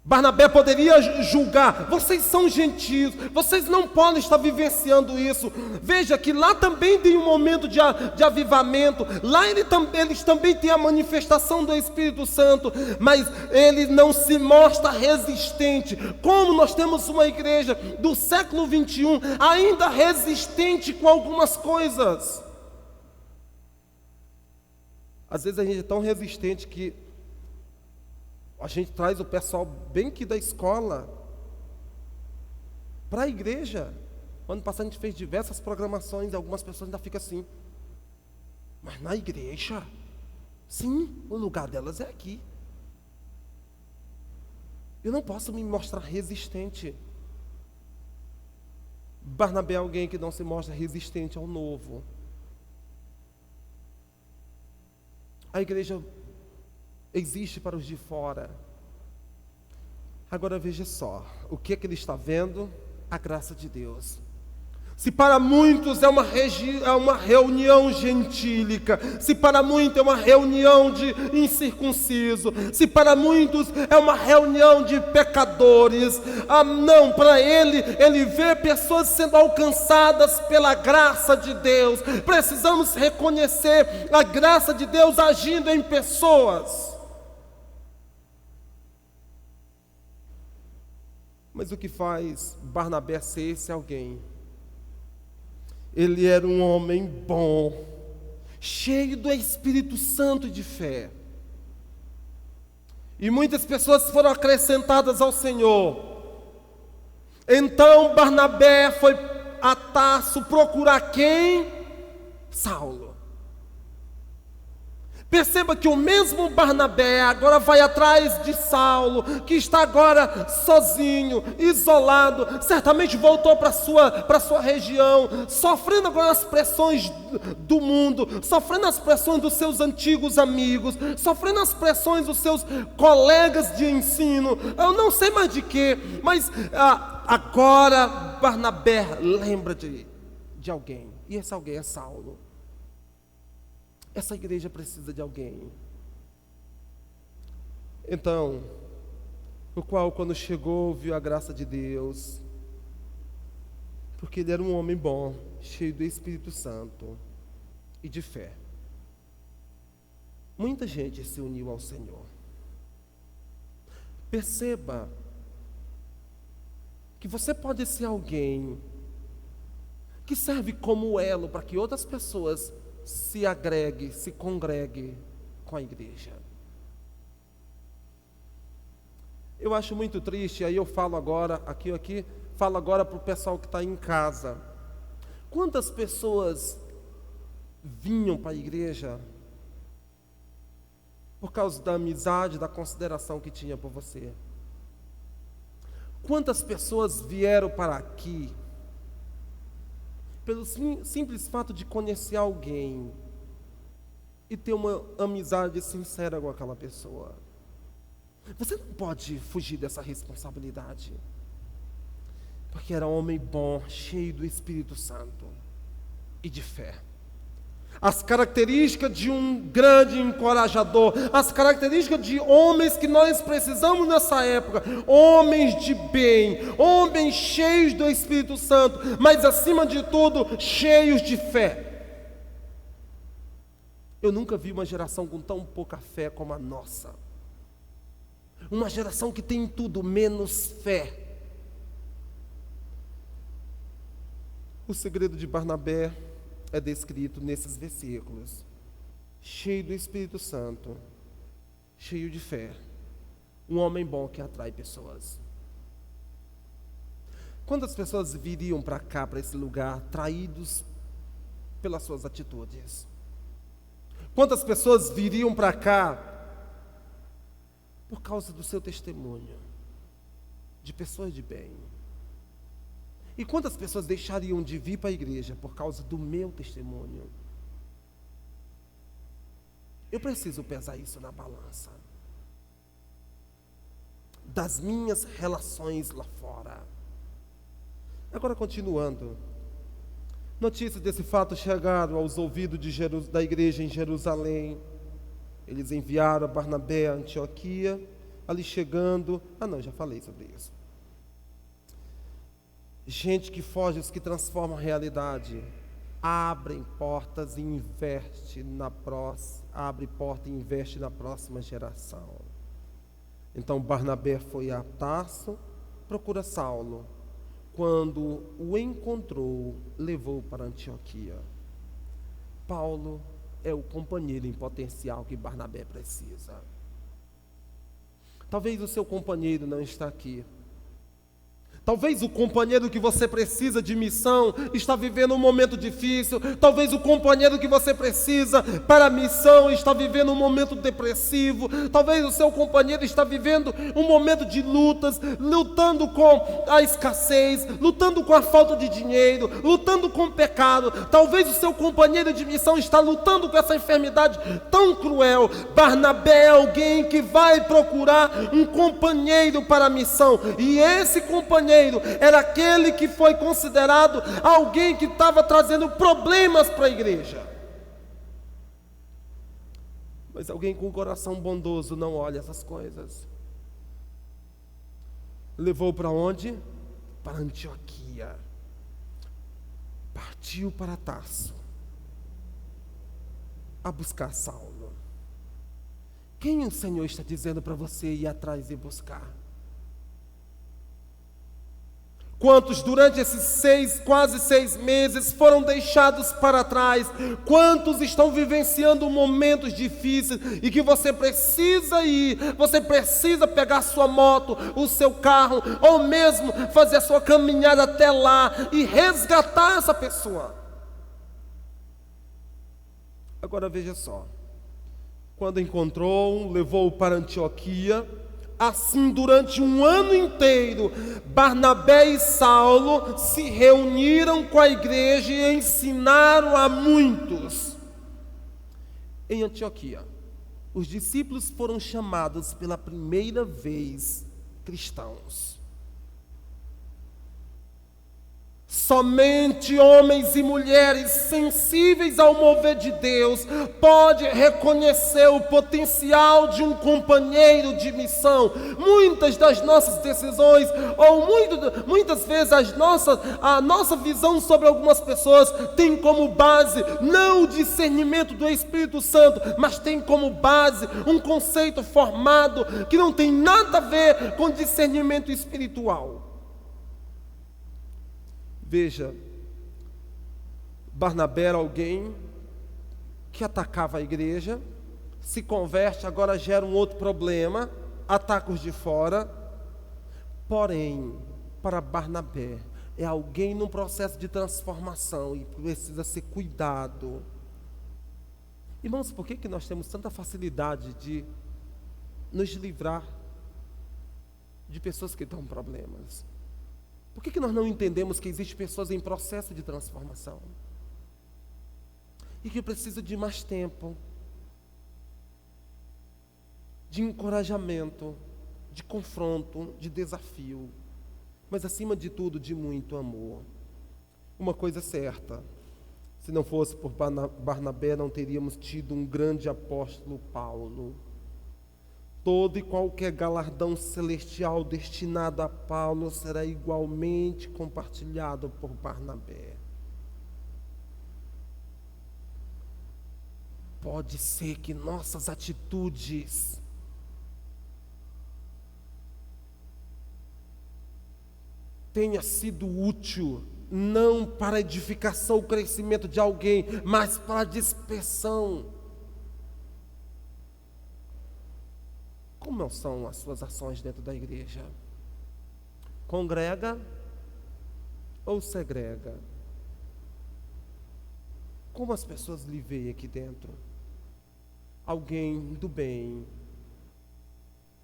E: Barnabé poderia julgar: vocês são gentios, vocês não podem estar vivenciando isso. Veja que lá também tem um momento de avivamento, lá eles também têm a manifestação do Espírito Santo, mas ele não se mostra resistente. Como nós temos uma igreja do século 21 ainda resistente com algumas coisas. Às vezes a gente é tão resistente que a gente traz o pessoal bem aqui da escola para a igreja. Ano passado a gente fez diversas programações e algumas pessoas ainda ficam assim: mas na igreja? Sim, o lugar delas é aqui. Eu não posso me mostrar resistente. Barnabé é alguém que não se mostra resistente ao novo. A igreja existe para os de fora. Agora veja só, o que ele está vendo? A graça de Deus. Se para muitos é uma reunião gentílica, se para muitos é uma reunião de incircunciso, se para muitos é uma reunião de pecadores, não, para ele vê pessoas sendo alcançadas pela graça de Deus. Precisamos reconhecer a graça de Deus agindo em pessoas. Mas o que faz Barnabé ser esse alguém? Ele era um homem bom, cheio do Espírito Santo e de fé. E muitas pessoas foram acrescentadas ao Senhor. Então Barnabé foi a Tarso procurar quem? Saulo. Perceba que o mesmo Barnabé agora vai atrás de Saulo, que está agora sozinho, isolado, certamente voltou para sua região, sofrendo agora as pressões do mundo, sofrendo as pressões dos seus antigos amigos, sofrendo as pressões dos seus colegas de ensino, eu não sei mais de quê, mas agora Barnabé lembra de alguém, e esse alguém é Saulo. Essa igreja precisa de alguém. Então, o qual quando chegou viu a graça de Deus, porque ele era um homem bom, cheio do Espírito Santo e de fé. Muita gente se uniu ao Senhor. Perceba que você pode ser alguém que serve como elo para que outras pessoas se agregue, se congregue com a igreja. Eu acho muito triste, aí eu falo agora, falo agora para o pessoal que está em casa. Quantas pessoas vinham para a igreja por causa da amizade, da consideração que tinha por você? Quantas pessoas vieram para aqui pelo simples fato de conhecer alguém e ter uma amizade sincera com aquela pessoa? Você não pode fugir dessa responsabilidade, porque era um homem bom, cheio do Espírito Santo e de fé. As características de um grande encorajador, as características de homens que nós precisamos nessa época, homens de bem, homens cheios do Espírito Santo, mas acima de tudo, cheios de fé. Eu nunca vi uma geração com tão pouca fé como a nossa. Uma geração que tem tudo menos fé. O segredo de Barnabé é descrito nesses versículos. Cheio do Espírito Santo, cheio de fé. Um homem bom que atrai pessoas. Quantas pessoas viriam para cá, para esse lugar, atraídos pelas suas atitudes? Quantas pessoas viriam para cá por causa do seu testemunho, de pessoas de bem? E quantas pessoas deixariam de vir para a igreja por causa do meu testemunho? Eu preciso pesar isso na balança. Das minhas relações lá fora. Agora, continuando. Notícias desse fato chegaram aos ouvidos da igreja em Jerusalém. Eles enviaram Barnabé a Antioquia. Ali chegando... já falei sobre isso. Gente que foge, os que transformam a realidade, abrem portas e abre porta e investe na próxima geração. Então Barnabé foi a Tarso, procura Saulo. Quando o encontrou, levou para Antioquia. Paulo é o companheiro em potencial que Barnabé precisa. Talvez o seu companheiro não está aqui. Talvez o companheiro que você precisa de missão está vivendo um momento difícil. Talvez o companheiro que você precisa para a missão está vivendo um momento depressivo. Talvez o seu companheiro está vivendo um momento de lutas, lutando com a escassez, lutando com a falta de dinheiro, lutando com o pecado. Talvez o seu companheiro de missão está lutando com essa enfermidade tão cruel. Barnabé é alguém que vai procurar um companheiro para a missão. E esse companheiro era aquele que foi considerado alguém que estava trazendo problemas para a igreja. Mas alguém com um coração bondoso não olha essas coisas. Levou para onde? Para Antioquia. Partiu para Tarso a buscar Saulo. Quem o Senhor está dizendo para você ir atrás e buscar? Quantos durante esses quase 6 meses foram deixados para trás? Quantos estão vivenciando momentos difíceis e que você precisa ir, você precisa pegar sua moto, o seu carro, ou mesmo fazer a sua caminhada até lá e resgatar essa pessoa? Agora veja só, quando encontrou, levou-o para Antioquia. Assim, durante um ano inteiro, Barnabé e Saulo se reuniram com a igreja e ensinaram a muitos. Em Antioquia, os discípulos foram chamados pela primeira vez cristãos. Somente homens e mulheres sensíveis ao mover de Deus podem reconhecer o potencial de um companheiro de missão. Muitas das nossas decisões, ou muitas vezes a nossa visão sobre algumas pessoas tem como base não o discernimento do Espírito Santo, mas tem como base um conceito formado que não tem nada a ver com discernimento espiritual. Veja, Barnabé era alguém que atacava a igreja, se converte, agora gera um outro problema, ataca os de fora. Porém, para Barnabé, é alguém num processo de transformação e precisa ser cuidado. Irmãos, por que nós temos tanta facilidade de nos livrar de pessoas que estão com problemas? Por que nós não entendemos que existem pessoas em processo de transformação? E que precisam de mais tempo, de encorajamento, de confronto, de desafio, mas acima de tudo, de muito amor. Uma coisa é certa, se não fosse por Barnabé, não teríamos tido um grande apóstolo Paulo. Todo e qualquer galardão celestial destinado a Paulo será igualmente compartilhado por Barnabé. Pode ser que nossas atitudes tenha sido útil, não para a edificação ou crescimento de alguém, mas para a dispersão. Como são as suas ações dentro da igreja? Congrega ou segrega? Como as pessoas lhe veem aqui dentro? Alguém do bem,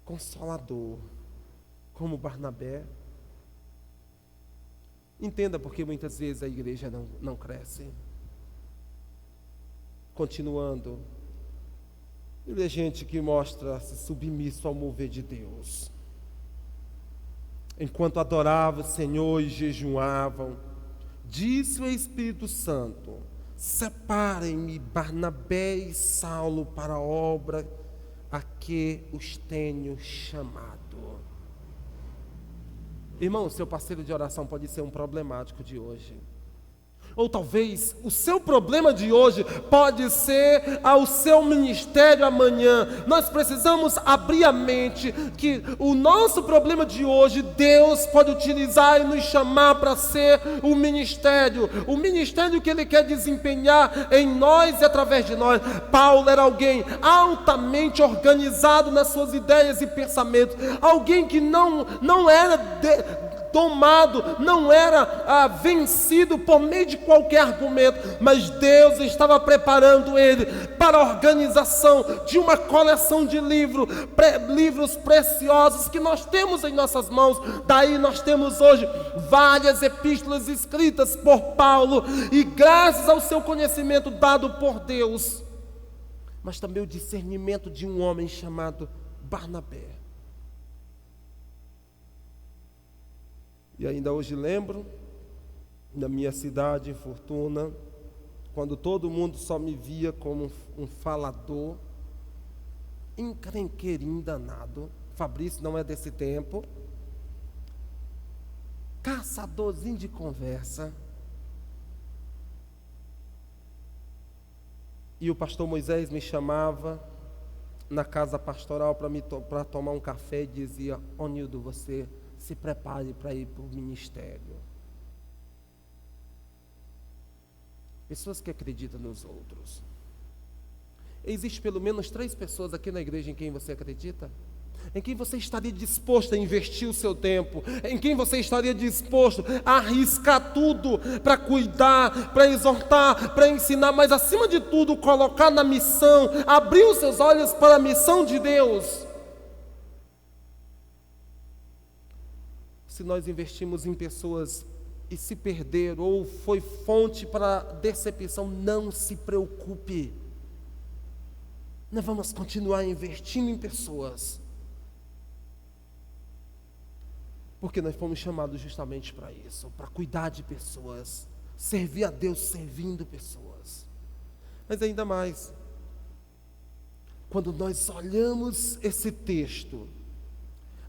E: consolador, como Barnabé? Entenda porque muitas vezes a igreja não cresce. Continuando, ele é gente que mostra-se submisso ao mover de Deus. Enquanto adoravam o Senhor e jejuavam, disse o Espírito Santo: separem-me Barnabé e Saulo para a obra a que os tenho chamado. Irmão, seu parceiro de oração pode ser um problemático de hoje. Ou talvez o seu problema de hoje pode ser ao seu ministério amanhã. Nós precisamos abrir a mente que o nosso problema de hoje, Deus pode utilizar e nos chamar para ser o ministério que Ele quer desempenhar em nós e através de nós. Paulo era alguém altamente organizado nas suas ideias e pensamentos, alguém que não era tomado, não era vencido por meio de qualquer argumento, mas Deus estava preparando ele para a organização de uma coleção de livros preciosos que nós temos em nossas mãos. Daí nós temos hoje várias epístolas escritas por Paulo, e graças ao seu conhecimento dado por Deus, mas também o discernimento de um homem chamado Barnabé. E ainda hoje lembro, na minha cidade, em Fortuna, quando todo mundo só me via como um falador, encrenqueirinho danado. Fabrício não é desse tempo, caçadorzinho de conversa. E o pastor Moisés me chamava na casa pastoral para tomar um café e dizia: "Ô Nildo, você se prepare para ir para o ministério." Pessoas que acreditam nos outros. Existe pelo menos 3 pessoas aqui na igreja em quem você acredita? Em quem você estaria disposto a investir o seu tempo? Em quem você estaria disposto a arriscar tudo para cuidar, para exortar, para ensinar, mas acima de tudo colocar na missão, abrir os seus olhos para a missão de Deus? Se nós investimos em pessoas e se perder ou foi fonte para decepção, não se preocupe. Nós vamos continuar investindo em pessoas, porque nós fomos chamados justamente para isso, para cuidar de pessoas, servir a Deus servindo pessoas. Mas ainda mais, quando nós olhamos esse texto,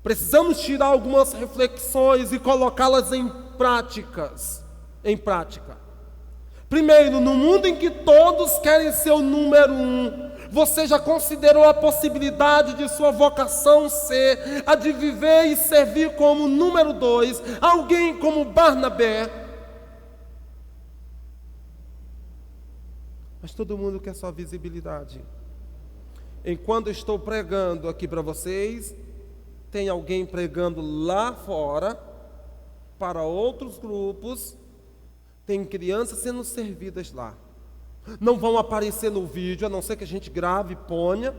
E: precisamos tirar algumas reflexões e colocá-las em prática. Primeiro, no mundo em que todos querem ser o número 1, você já considerou a possibilidade de sua vocação ser a de viver e servir como número 2, alguém como Barnabé? Mas todo mundo quer só visibilidade. enquanto estou pregando aqui para vocês, tem alguém pregando lá fora, para outros grupos, tem crianças sendo servidas lá. Não vão aparecer no vídeo, a não ser que a gente grave e ponha.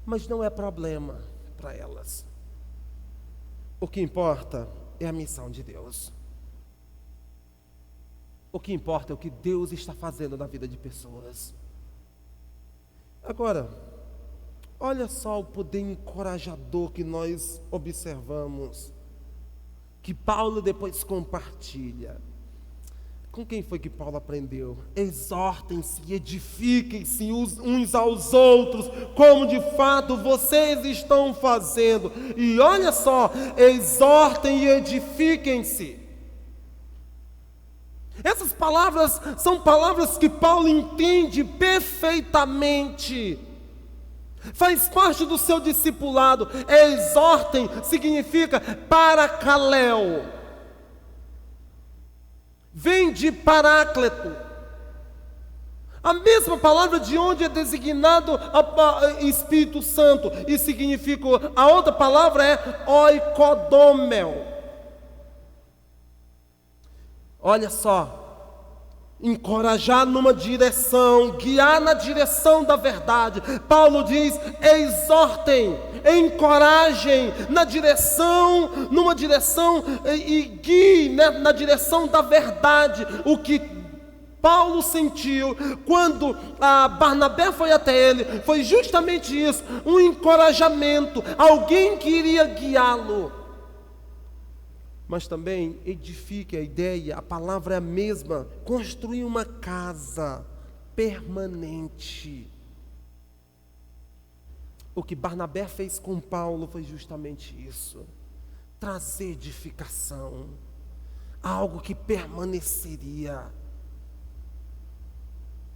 E: Mas não é problema para elas. O que importa é a missão de Deus. O que importa é o que Deus está fazendo na vida de pessoas. Agora, olha só o poder encorajador que nós observamos, que Paulo depois compartilha. Com quem foi que Paulo aprendeu? Exortem-se e edifiquem-se uns aos outros, como de fato vocês estão fazendo. E olha só, exortem e edifiquem-se. Essas palavras são palavras que Paulo entende perfeitamente. Faz parte do seu discipulado. Exortem significa paracaléu. Vem de Paráclito, a mesma palavra de onde é designado Espírito Santo, e significa, a outra palavra é oikodomel. Olha só, encorajar numa direção, guiar na direção da verdade. Paulo diz: exortem, encorajem numa direção e guiem na direção da verdade. O que Paulo sentiu quando Barnabé foi até ele foi justamente isso, um encorajamento, alguém que iria guiá-lo. Mas também edifique a ideia, a palavra é a mesma, construir uma casa permanente. O que Barnabé fez com Paulo foi justamente isso, trazer edificação, algo que permaneceria.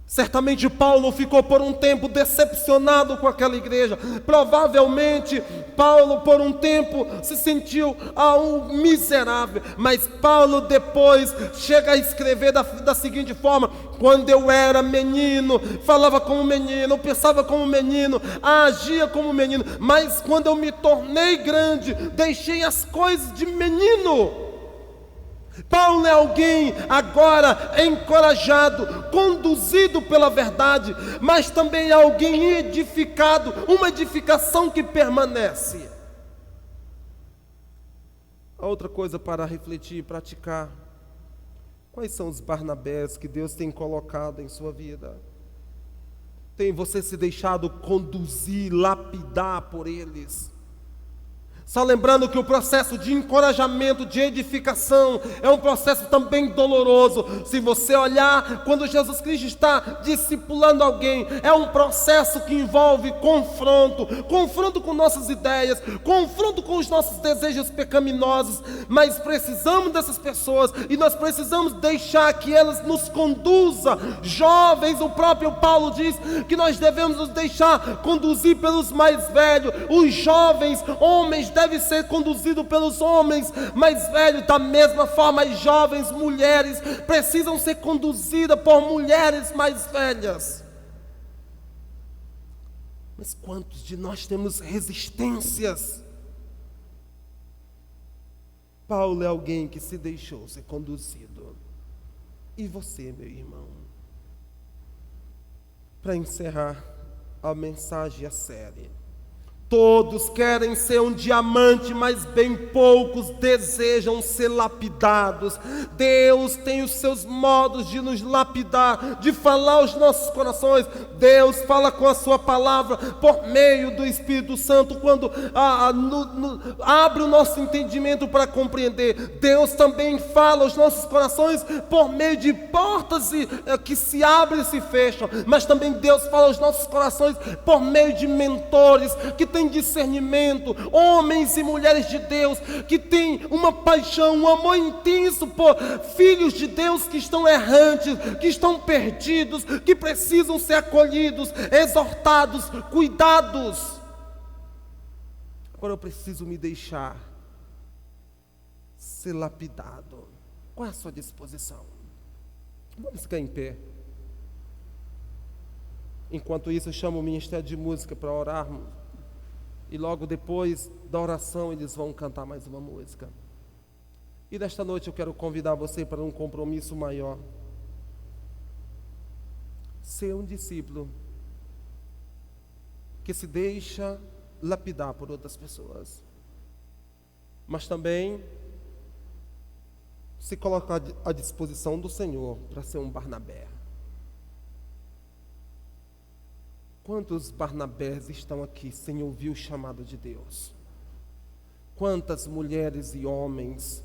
E: Certamente Paulo ficou por um tempo decepcionado com aquela igreja. Provavelmente Paulo por um tempo se sentiu um miserável. Mas Paulo depois chega a escrever da seguinte forma: quando eu era menino, falava como menino, pensava como menino, agia como menino. Mas quando eu me tornei grande, deixei as coisas de menino. Paulo é alguém agora encorajado, conduzido pela verdade, mas também é alguém edificado, uma edificação que permanece. A outra coisa para refletir e praticar: quais são os Barnabés que Deus tem colocado em sua vida? Tem você se deixado conduzir, lapidar por eles? Só lembrando que o processo de encorajamento, de edificação, é um processo também doloroso. Se você olhar, quando Jesus Cristo está discipulando alguém, é um processo que envolve confronto com nossas ideias, confronto com os nossos desejos pecaminosos. Mas precisamos dessas pessoas e nós precisamos deixar que elas nos conduzam. Jovens, o próprio Paulo diz que nós devemos nos deixar conduzir pelos mais velhos. Os jovens, homens, deve ser conduzido pelos homens mais velhos. Da mesma forma, as jovens mulheres precisam ser conduzidas por mulheres mais velhas. Mas quantos de nós temos resistências? Paulo é alguém que se deixou ser conduzido. E você, meu irmão? Para encerrar a mensagem e a série: todos querem ser um diamante, mas bem poucos desejam ser lapidados. Deus tem os seus modos de nos lapidar, de falar aos nossos corações. Deus fala com a sua palavra por meio do Espírito Santo, quando abre o nosso entendimento para compreender. Deus também fala aos nossos corações por meio de portas que se abrem e se fecham. Mas também Deus fala aos nossos corações por meio de mentores que têm discernimento, homens e mulheres de Deus que têm uma paixão, um amor intenso por filhos de Deus que estão errantes, que estão perdidos, que precisam ser acolhidos, exortados, cuidados. Agora eu preciso me deixar ser lapidado. Qual é a sua disposição? Vamos ficar em pé. Enquanto isso, eu chamo o Ministério de Música para orarmos. E logo depois da oração, eles vão cantar mais uma música. E nesta noite eu quero convidar você para um compromisso maior. Ser um discípulo que se deixa lapidar por outras pessoas, mas também se colocar à disposição do Senhor para ser um Barnabé. Quantos Barnabés estão aqui sem ouvir o chamado de Deus? Quantas mulheres e homens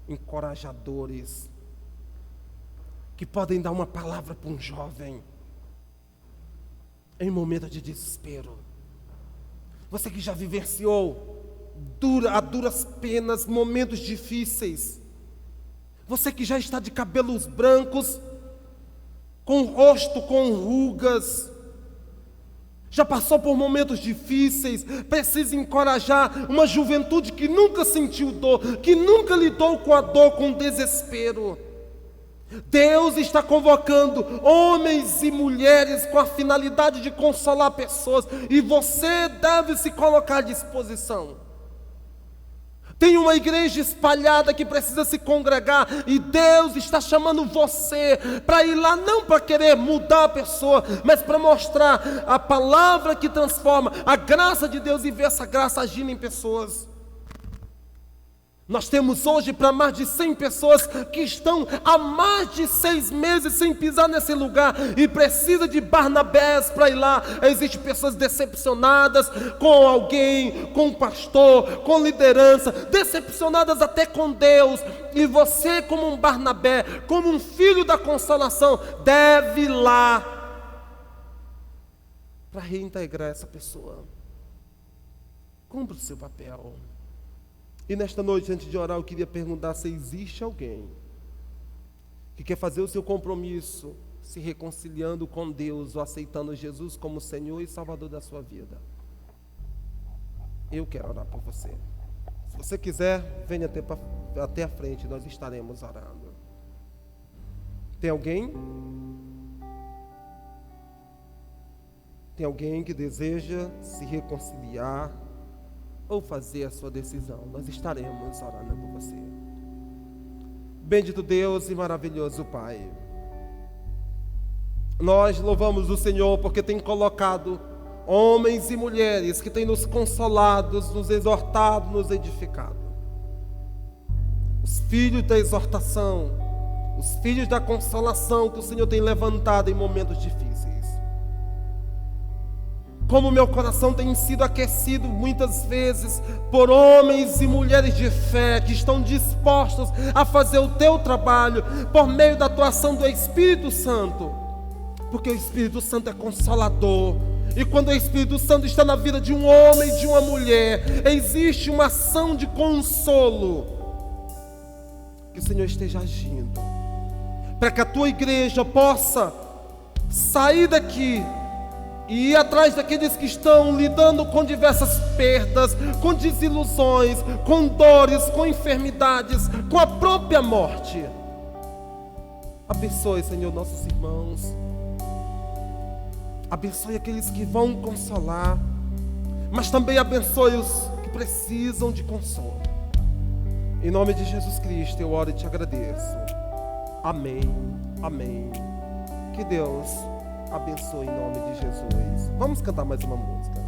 E: encorajadores que podem dar uma palavra para um jovem em momento de desespero? Você que já vivenciou a duras penas momentos difíceis, você que já está de cabelos brancos, com o rosto com rugas, já passou por momentos difíceis, precisa encorajar uma juventude que nunca sentiu dor, que nunca lidou com a dor, com o desespero. Deus está convocando homens e mulheres com a finalidade de consolar pessoas, e você deve se colocar à disposição. Tem uma igreja espalhada que precisa se congregar, e Deus está chamando você para ir lá, não para querer mudar a pessoa, mas para mostrar a palavra que transforma, a graça de Deus, e ver essa graça agindo em pessoas. Nós temos hoje para mais de 100 pessoas que estão há mais de 6 meses sem pisar nesse lugar e precisa de Barnabés para ir lá. Existem pessoas decepcionadas com alguém, com um pastor, com liderança, decepcionadas até com Deus. E você, como um Barnabé, como um filho da consolação, deve ir lá para reintegrar essa pessoa. Cumpra o seu papel. E nesta noite, antes de orar, eu queria perguntar se existe alguém que quer fazer o seu compromisso, se reconciliando com Deus, ou aceitando Jesus como Senhor e Salvador da sua vida. Eu quero orar por você. Se você quiser, venha até a frente, nós estaremos orando. Tem alguém? Tem alguém que deseja se reconciliar ou fazer a sua decisão? Nós estaremos orando por você. Bendito Deus e maravilhoso Pai, nós louvamos o Senhor porque tem colocado homens e mulheres que têm nos consolado, nos exortado, nos edificado. Os filhos da exortação, os filhos da consolação que o Senhor tem levantado em momentos difíceis. Como meu coração tem sido aquecido muitas vezes por homens e mulheres de fé que estão dispostos a fazer o teu trabalho por meio da atuação do Espírito Santo, porque o Espírito Santo é consolador, e quando o Espírito Santo está na vida de um homem e de uma mulher, existe uma ação de consolo. Que o Senhor esteja agindo para que a tua igreja possa sair daqui e ir atrás daqueles que estão lidando com diversas perdas, com desilusões, com dores, com enfermidades, com a própria morte. Abençoe, Senhor, nossos irmãos. Abençoe aqueles que vão consolar, mas também abençoe os que precisam de consolo. Em nome de Jesus Cristo eu oro e te agradeço. Amém, amém. Que Deus abençoe em nome de Jesus. Vamos cantar mais uma música.